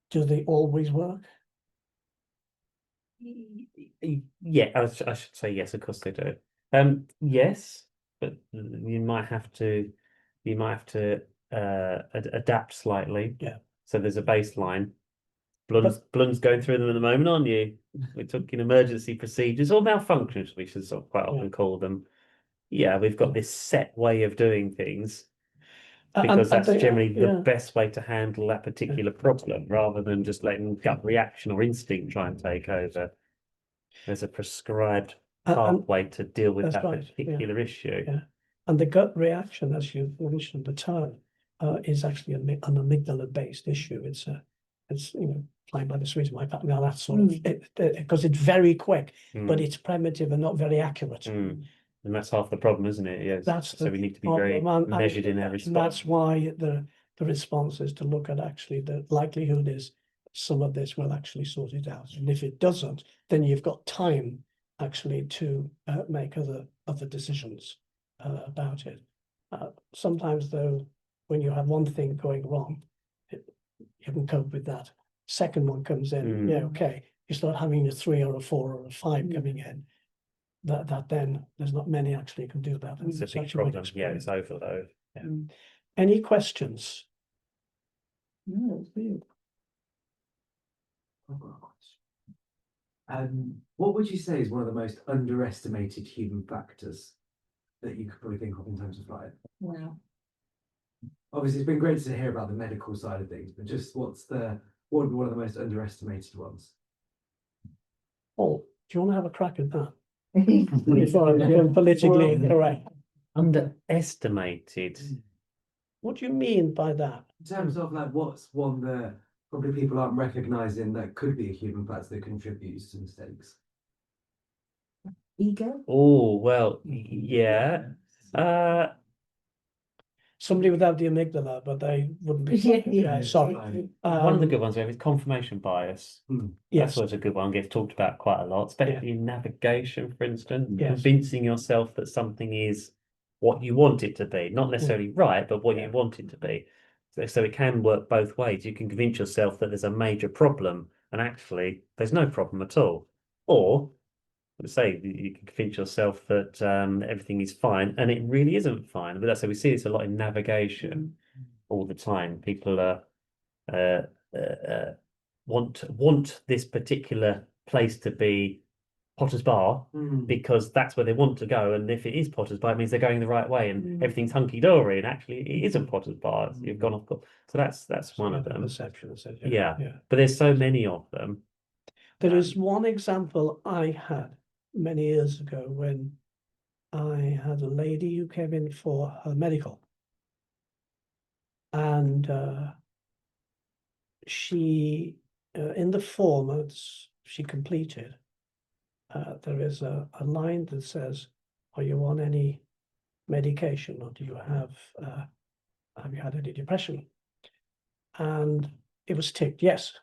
Do they always work? Yeah, I should say yes, of course they do. Yes, but you might have to adapt slightly. Yeah. So there's a baseline. Blund's going through them at the moment, aren't you? We're talking emergency procedures or malfunctions, we should sort of quite often call them. Yeah, we've got this set way of doing things because that's generally the best way to handle that particular problem, rather than just letting gut reaction or instinct try and take over. There's a prescribed pathway to deal with that particular issue. Yeah, and the gut reaction, as you mentioned, the term is actually an amygdala-based issue. It's flying by the Swedes might now that sort of because it's very quick, but it's primitive and not very accurate. And that's half the problem, isn't it? Yes. So we need to be very measured in our response. And that's why the response is to look at actually the likelihood is some of this will actually sort it out. And if it doesn't, then you've got time actually to make other decisions about it. Sometimes though, when you have one thing going wrong, you can cope with that. Second one comes in, okay. You start having a 3 or a 4 or a 5 coming in. That then there's not many actually can do that. It's a big problem. Yeah, it's overload. Yeah. Any questions? No, it's weird. I've got a question. What would you say is one of the most underestimated human factors that you could probably think of in terms of flight? Wow. Obviously, it's been great to hear about the medical side of things, but just what would be one of the most underestimated ones? Oh, do you want to have a crack at that? Before I become politically incorrect. Underestimated. What do you mean by that? In terms of like what's one that probably people aren't recognizing that could be a human factor that contributes to mistakes? Ego? Oh, well, yeah. Somebody without the amygdala, but they wouldn't be. Yeah. Sorry. One of the good ones we have is confirmation bias. Yes. That's always a good one, gets talked about quite a lot, especially in navigation, for instance. Yes. Convincing yourself that something is what you want it to be, not necessarily right, but what you want it to be. So it can work both ways. You can convince yourself that there's a major problem, and actually there's no problem at all. Or let's say you can convince yourself that everything is fine, and it really isn't fine. But that's how we see this a lot in navigation all the time. People want this particular place to be Potter's Bar because that's where they want to go, and if it is Potter's Bar, it means they're going the right way, and everything's hunky dory. And actually, it isn't Potter's Bar. You've gone off. So that's one of them. Perception, yeah, but there's so many of them. There is one example I had many years ago when I had a lady who came in for her medical, And she, in the form that she completed, there is a line that says, are you on any medication, or do you have you had any depression? And it was ticked yes.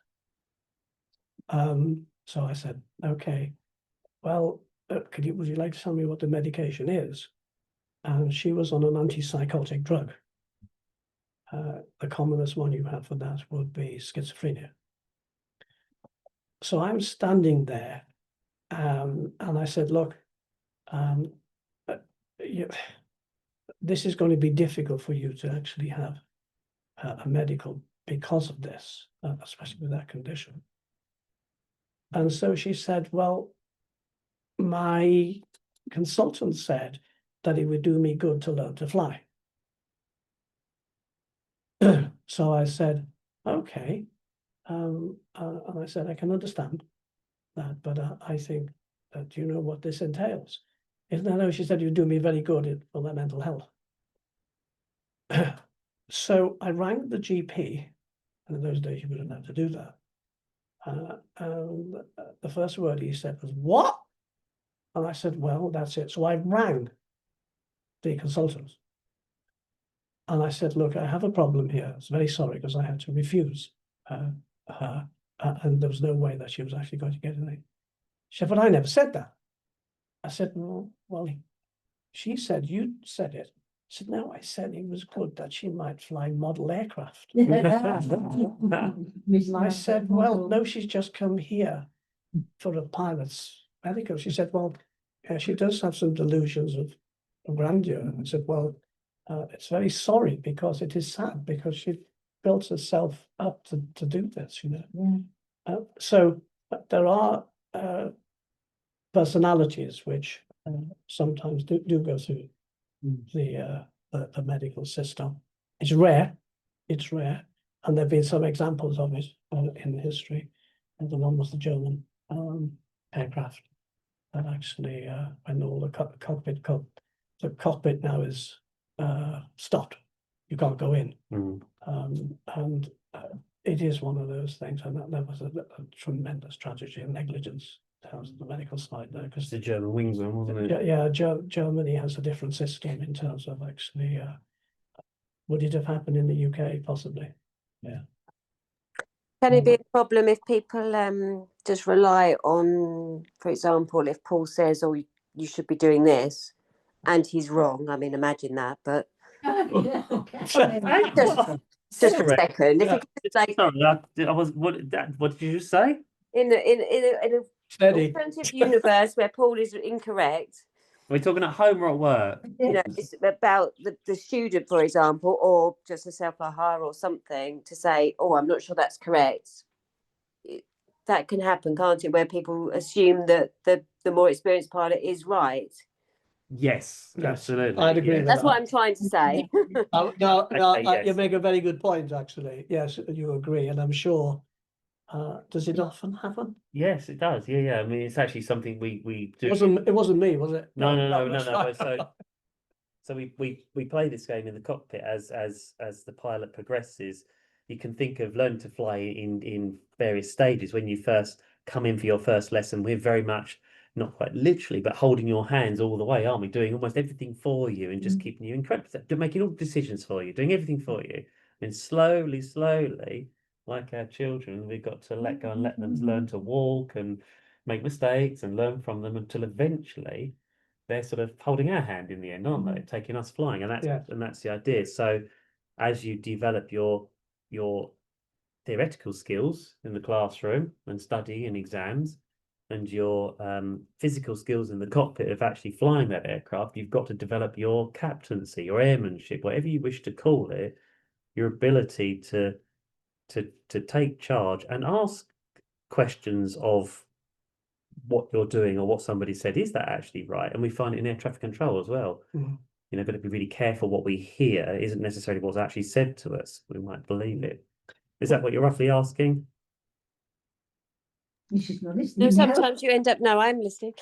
So I said, okay, well, would you like to tell me what the medication is? And she was on an antipsychotic drug. The commonest one you have for that would be schizophrenia. So I'm standing there, and I said, look, this is going to be difficult for you to actually have a medical because of this, especially with that condition. And so she said, well, my consultant said that it would do me good to learn to fly. So I said, okay. And I said, I can understand that, but I think that, do you know what this entails? No, she said, you do me very good for my mental health. So I rang the GP, and in those days you wouldn't have to do that. And the first word he said was, what? And I said, well, that's it. So I rang the consultant. And I said, look, I have a problem here. I'm very sorry, because I had to refuse her. And there was no way that she was actually going to get anything. She said, but I never said that. I said, well, she said, you said it. I said, no, I said it was good that she might fly model aircraft. And I said, well, no, she's just come here for a pilot's medical. She said, well, she does have some delusions of grandeur. And I said, well, it's very sorry, because it is sad, because she built herself up to do this, you know. Yeah. So there are personalities which sometimes do go through the medical system. It's rare, and there have been some examples of it in history. And the one was the German aircraft that actually, when all the cockpit now is stopped, you can't go in. And it is one of those things, and that was a tremendous tragedy and negligence in terms of the medical side there, because The German wings one, wasn't it? yeah, Germany has a different system in terms of actually, would it have happened in the UK? Possibly. Yeah. Can it be a problem if people just rely on, for example, if Paul says, oh, you should be doing this, and he's wrong? I mean, imagine that, but just a second. If you could, like, Sorry, I was. What did you just say? in a alternative universe where Paul is incorrect, Are we talking at home or at work? you know, it's about the student, for example, or just a self-hire or something, to say, oh, I'm not sure that's correct. That can happen, can't it, where people assume that the more experienced pilot is right? Yes, absolutely. I'd agree with That's that. what I'm trying to say. No, yes. you make a very good point, actually. Yes, you agree, and I'm sure. Does it often happen? Yes, it does. Yeah. I mean, it's actually something we do. It wasn't me, was it? No. So we play this game in the cockpit as the pilot progresses. You can think of learning to fly in various stages. When you first come in for your first lesson, we're very much, not quite literally, but holding your hands all the way, aren't we? Doing almost everything for you and just keeping you incredible, making all decisions for you, doing everything for you. And slowly, like our children, we've got to let go and let them learn to walk and make mistakes and learn from them, until eventually they're sort of holding our hand in the end, aren't they? Taking us flying, and that's the idea. So as you develop your theoretical skills in the classroom and study and exams, and your physical skills in the cockpit of actually flying that aircraft, you've got to develop your captaincy, your airmanship, whatever you wish to call it, your ability to take charge and ask questions of what you're doing or what somebody said. Is that actually right? And we find it in air traffic control as well. You know, got to be really careful. What we hear isn't necessarily what's actually said to us. We might believe it. Is that what you're roughly asking? She's not No, listening. sometimes you end up. No, I'm listening.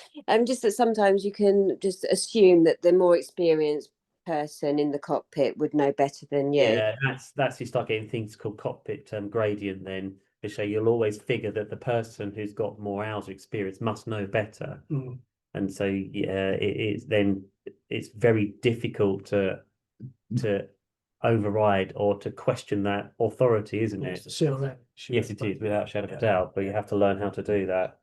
Just that sometimes you can just assume that the more experienced person in the cockpit would know better than you. Yeah, that's you start getting things called cockpit gradient then, which say you'll always figure that the person who's got more hours of experience must know better. Mm. And so yeah, it's very difficult to override or to question that authority, isn't It's it? the CRM. Yes, it is, without a shadow of a Yeah. doubt, but you have to learn how to do that.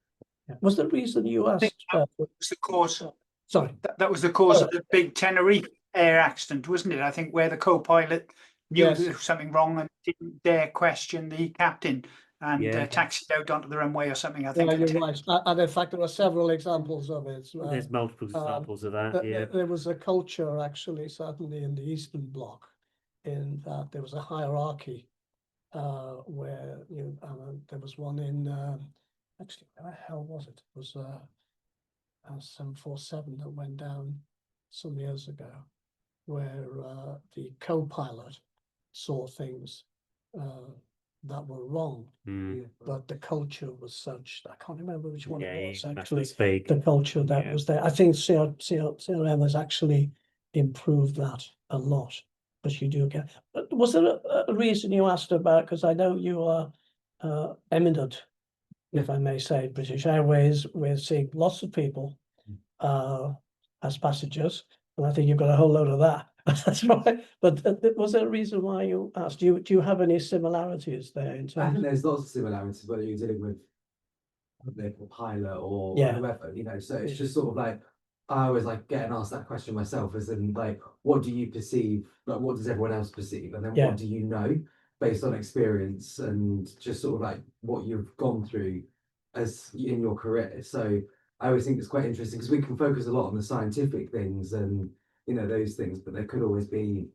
Was the reason you I think asked? that was the cause. Sorry. That was the cause of the big Tenerife air accident, wasn't it? I think where the co-pilot knew Yes. there was something wrong and didn't dare question the captain and Yeah. taxied out onto the runway or something. I think. Yeah, you're right. And in fact, there are several examples of it. There's multiple examples of that, yeah. There was a culture actually, certainly in the Eastern Bloc, in that there was a hierarchy where there was one in actually where the hell was it? It was a 747 that went down some years ago, where the co-pilot saw things that were wrong, but the culture was such. I can't remember which one Yeah, it was you must actually. speak. The culture that Yeah. was there. I think CRM has actually improved that a lot. But you do get. But was there a reason you asked about? Because I know you are eminent, if I may say, British Airways. We're seeing lots of people as passengers, and I think you've got a whole load of that. That's right. But was there a reason why you asked? Do you have any similarities there in I terms? think there's lots of similarities whether you're dealing with the pilot or Yeah. whoever, you know. So it's just sort of like I always like getting asked that question myself, as in like, what do you perceive? Like, what does everyone else perceive? And then Yeah. what do you know based on experience and just sort of like what you've gone through as in your career. So I always think it's quite interesting because we can focus a lot on the scientific things and those things, but there could always be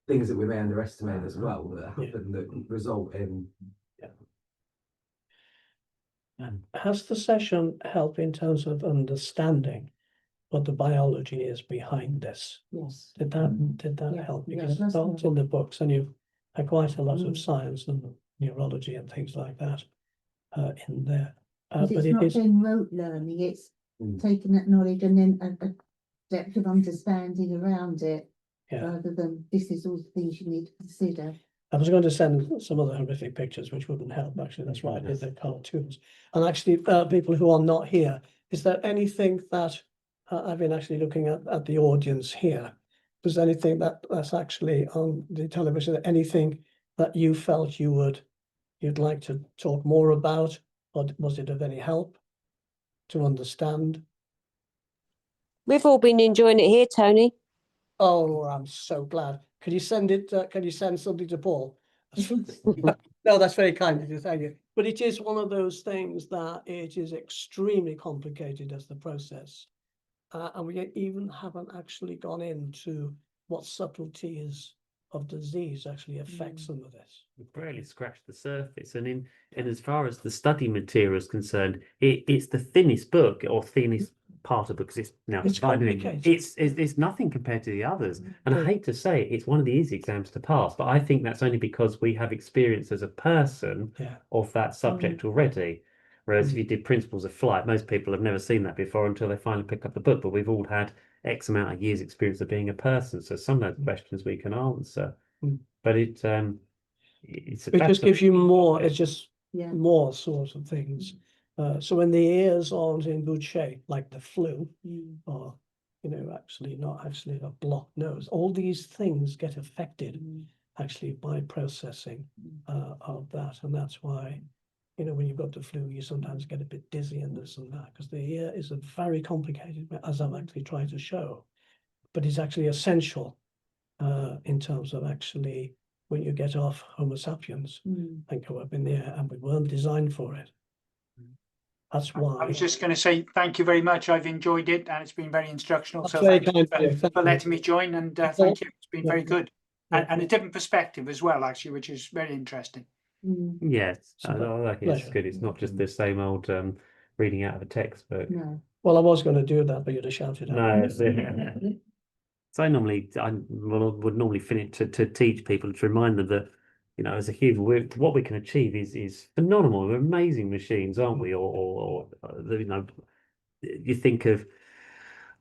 things that we may underestimate as well that happen that result in. Has the session helped in terms of understanding what the biology is behind this? Yes. Did that Yeah, help? yeah, Because that's it's not helped. in the books, and you've had quite a lot of Mm. science and neurology and things like that in there. Because But it's it not is doing rote learning, it's taking that knowledge and then a depth of understanding around it, Yeah. rather than this is all the things you need to consider. I was going to send some other horrific pictures, which wouldn't help. Actually, that's why I did the cartoons. And actually, people who are not here, is there anything that I've been actually looking at the audience here? Was there anything that's actually on the television? Anything that you felt you'd like to talk more about, or was it of any help to understand? We've all been enjoying it here, Tony. Oh, I'm so glad. Can you send it? Can you send something to Paul? No, that's very kind of you. Thank you. But it is one of those things that it is extremely complicated as the process. And we even haven't actually gone into what subtleties of disease actually affect some of this. We've barely scratched the surface, and as far as the study material is concerned, it's the thinnest book or thinnest part of it because it's now It's divided in. complicated. It's nothing compared to the others, and I hate to say it's one of the easy exams to pass, but I think that's only because we have experience as a person of that subject already. Whereas if you did principles of flight, most people have never seen that before until they finally pick up the book. But we've all had X amount of years experience of being a person, so some of those questions we can answer. But it just gives you more. It's just Yeah. more sorts of things. So when the ears aren't in good shape, like the flu, or actually not actually a blocked nose, all these things get affected actually by processing of that, and that's why when you've got the flu, you sometimes get a bit dizzy and this and that, because the ear is a very complicated, as I've actually tried to show, but it's actually essential in terms of actually when you get off Homo sapiens and go up in the air, and we weren't designed for it. That's why. I was just going to say thank you very much. I've enjoyed it and it's been very instructional. That's So very thank you kind of you. Thank for you. letting me join, and That's thank all. you. It's been Yeah. very good Yeah. and a different perspective as well, actually, which is very interesting. Yes, I So, like it. It's pleasure. good. It's not just the same old reading out of a textbook. No. Well, I was going to do that, but you'd have shouted at No, me. so I would normally finish to teach people to remind them that as a human, what we can achieve is phenomenal. We're amazing machines, aren't we? Or you think of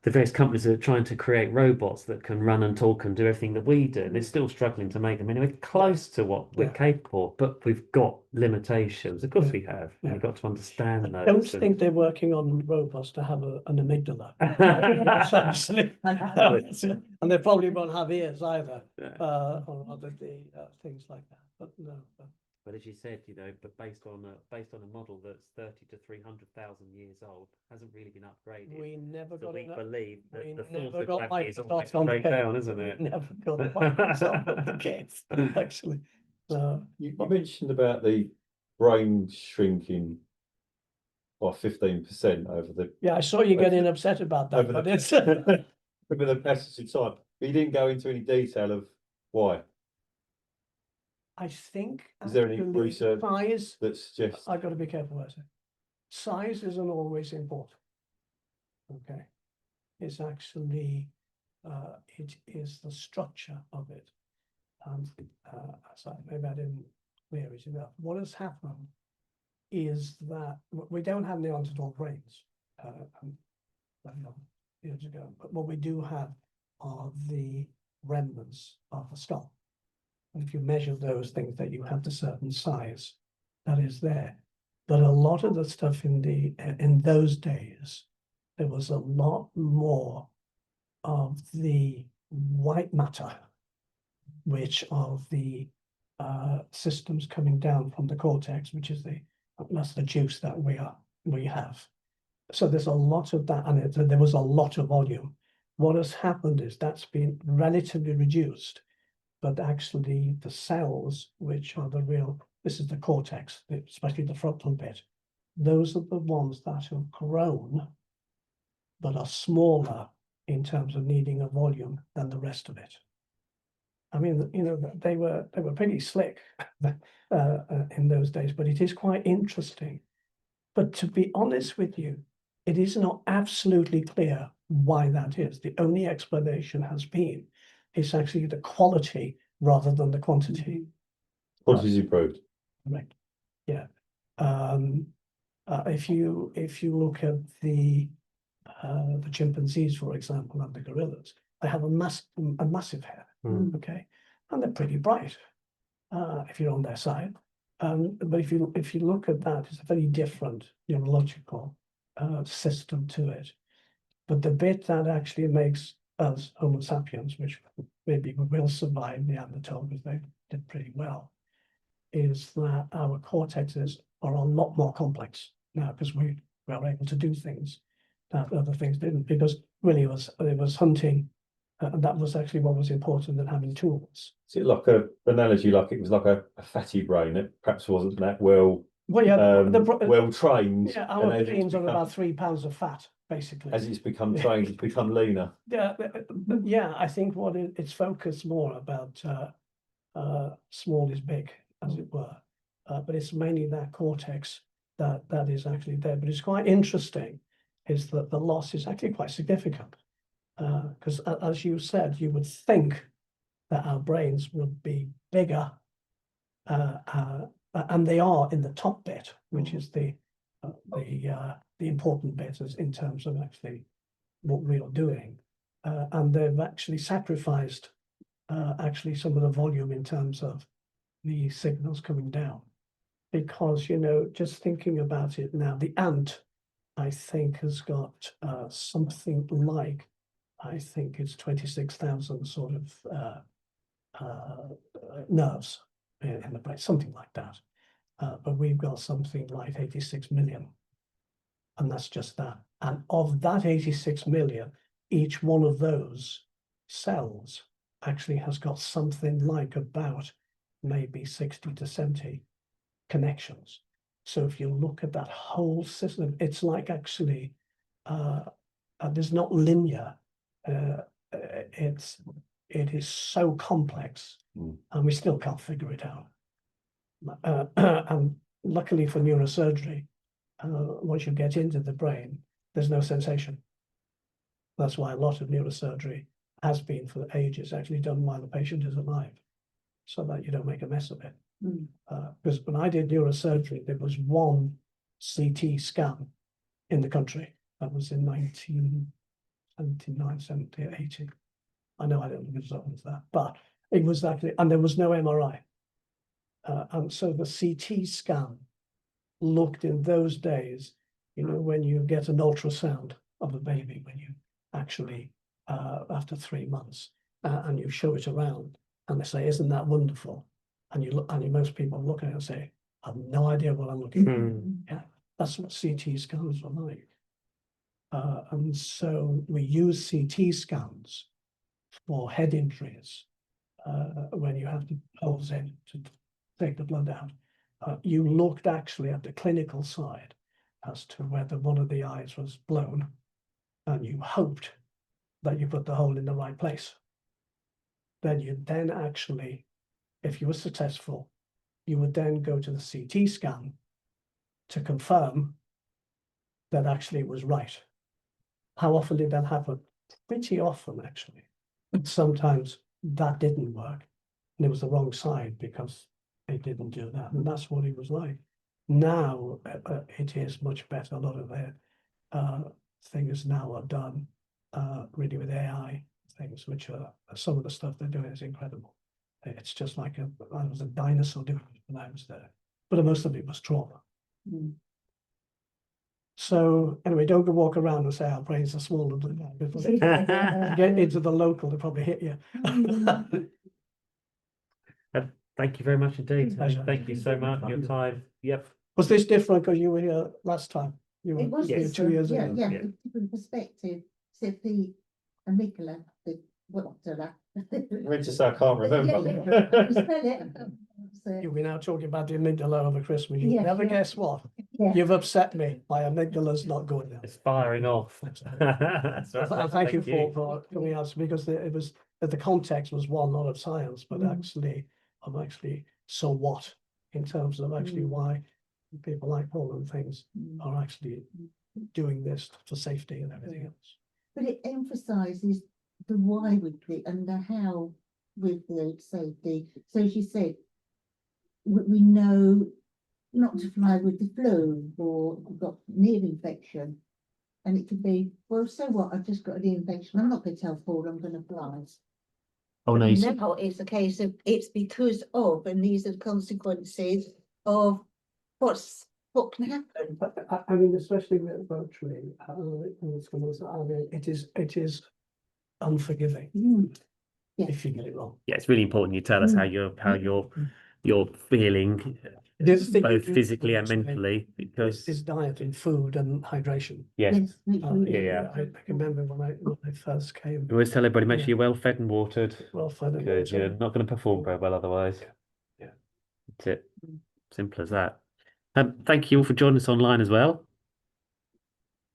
the various companies that are trying to create robots that can run and talk and do everything that we do. They're still struggling to make them. I mean, we're close to what we're Yeah. capable of, but we've got limitations. Of course Yeah. we have. Yeah. And you've got to understand I those. don't and- think they're working on robots to have an amygdala. That's absolutely- and they probably won't have ears either, Yeah. or other things like that. But no, But as you said, but based on a model that's 30 to 300,000 years old, hasn't really been upgraded. we never So got we enough. believe that We the force never of got gravity is always Microsoft on straight the down, case. isn't We it? never got Microsoft on the case, actually. So, You mentioned about the brain shrinking by 15% over the yeah, I saw you getting upset about that, over but the, it's. over the passage of time. But you didn't go into any detail of why. I think Is there any actually research size, that suggests I got to be careful what I say. Size isn't always important. Okay, it's actually it is the structure of it, and so maybe I didn't clear it enough. What has happened is that we don't have Neanderthal brains, years ago, but what we do have are the remnants of the skull. And if you measure those things, that you have the certain size that is there. But a lot of the stuff in those days, there was a lot more of the white matter, which of the systems coming down from the cortex, which is that's the juice that we have. So there's a lot of that, and there was a lot of volume. What has happened is that's been relatively reduced, but actually the cells, which are this is the cortex, especially the frontal bit, those are the ones that have grown, but are smaller in terms of needing a volume than the rest of it. I mean, they were pretty slick in those days, but it is quite interesting. But to be honest with you, it is not absolutely clear why that is. The only explanation has been it's actually the quality rather than the quantity. quantities improved? Right. Yeah. If you look at the chimpanzees, for example, and the gorillas, they have a massive hair. Okay, and they're pretty bright if you're on their side. But if you look at that, it's a very different neurological system to it. But the bit that actually makes us Homo sapiens, which maybe will survive Neanderthal because they did pretty well, is that our cortexes are a lot more complex now because we are able to do things that other things didn't. Because really it was hunting, and that was actually what was important than having tools. Is it like an analogy, like it was like a fatty brain that perhaps wasn't that well well trained? Yeah, our and brains are about 3 pounds of fat, basically. as it's become trained, it's become leaner. Yeah, yeah. I think what it's focused more about small is big, as it were, but it's mainly that cortex that is actually there. But it's quite interesting, is that the loss is actually quite significant, because as you said, you would think that our brains would be bigger, and they are in the top bit, which is the important bit in terms of actually what we are doing, and they've actually sacrificed actually some of the volume in terms of the signals coming down, because just thinking about it now, the ant, I think, has got something like, I think it's 26,000 sort of nerves in the brain, something like that. But we've got something like 86 million. And that's just that. And of that 86 million, each one of those cells actually has got something like about maybe 60 to 70 connections. So if you look at that whole system, it's like actually, there's not linear. It is so complex, and we still can't figure it out. And luckily for neurosurgery, once you get into the brain, there's no sensation. That's why a lot of neurosurgery has been for ages actually done while the patient is alive, so that you don't make a mess of it. Because when I did neurosurgery, there was one CT scan in the country. That was in 19, 79, 70, 80. I know I don't think it was that, but it was actually, and there was no MRI. And so the CT scan looked in those days, you know, when you get an ultrasound of a baby, when you actually, after 3 months, and you show it around, and they say, "Isn't that wonderful?" And you look, and most people look at it and say, "I have no idea what I'm looking at." Yeah, that's what CT scans are like. And so we use CT scans for head injuries when you have to pulse in to take the blood out. You looked actually at the clinical side as to whether one of the eyes was blown, and you hoped that you put the hole in the right place. Then you actually, if you were successful, you would then go to the CT scan to confirm that actually it was right. How often did that happen? Pretty often, actually. But sometimes that didn't work, and it was the wrong side because it didn't do that, and that's what it was like. Now it is much better. A lot of their things now are done really with AI things, which are some of the stuff they're doing is incredible. It's just like I was a dinosaur doing it when I was there, but most of it was trauma. So anyway, don't go walk around and say our brains are smaller than that. Before they get into the local, they probably hit you. Thank you very much indeed. Pleasure. Thank you so much for your time. Yep. Was this different because you were here last time? You It were was here different, 2 years yeah, ago. yeah, Yeah. a different perspective, except the amygdala, Which I can't Spell it. So, You've been out talking about the amygdala over Christmas. You Yeah, never yeah. guess what. yeah. You've upset me. My amygdala's not good now. It's firing off. That's right. And thank you for coming out, because it was the context was one, not of science, but actually of actually so what, in terms of actually why people like Paul and things are actually doing this for safety and everything else. But it emphasises the why with it and the how with the safety. So as you said, we know not to fly with the flu or we've got an ear infection. And it could be, well, so what? I've just got an ear infection. I'm not going to tell Paul I'm going to fly. Oh no. No, it's a case of it's because of, and these are the consequences of what can happen. But I mean, especially with virtually, it is unforgiving Yeah. if you get it wrong. Yeah, it's really important you tell us how you're feeling, It is the thing both you do physically and actually. mentally, because Is diet and food and hydration. yes, make sure you- yeah. I can remember when I first came. we always tell everybody make sure Yeah. you're well fed and watered, Well fed and because you're watered. not going to perform very well otherwise. Yeah. That's it. Simple as that. Thank you all for joining us online as well.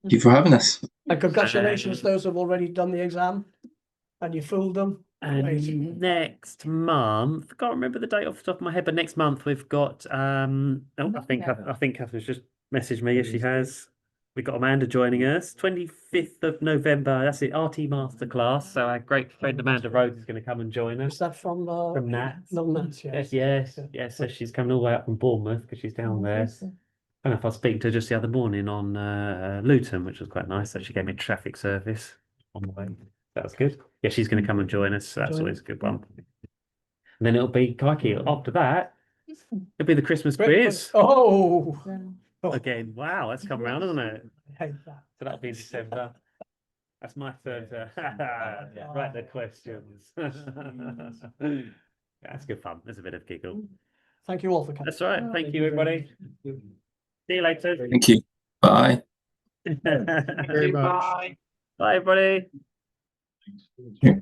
Thank you for having us. And congratulations, those who've already done the exam and you fooled them. Great. And next month, can't remember the date off the top of my head, but next month we've got I think Catherine's just messaged me. Yes, she has. We've got Amanda joining us, 25th of November. That's it, RT Masterclass. So our great friend Amanda Rhodes is going to come and join Is us that from Nat. No, Nats, Yes, yes. yes. So she's coming all the way up from Bournemouth because she's down there. I don't know if I was speaking to her just the other morning on Luton, which was quite nice. So she gave me traffic service on the way. That was good. Yeah, she's going to come and join us. So that's always a good one. And then it'll be crikey. After that, it'll be the Christmas quiz Oh, again. Wow, that's come round, hasn't it? I hate that. So that'll be in December. That's my third. Write the questions. Yeah, that's good fun. There's a bit of giggle. Thank you all for coming. That's all right. Thank you, everybody. See you later. Thank you. Bye. Thank you, bye. Bye, everybody. Yeah.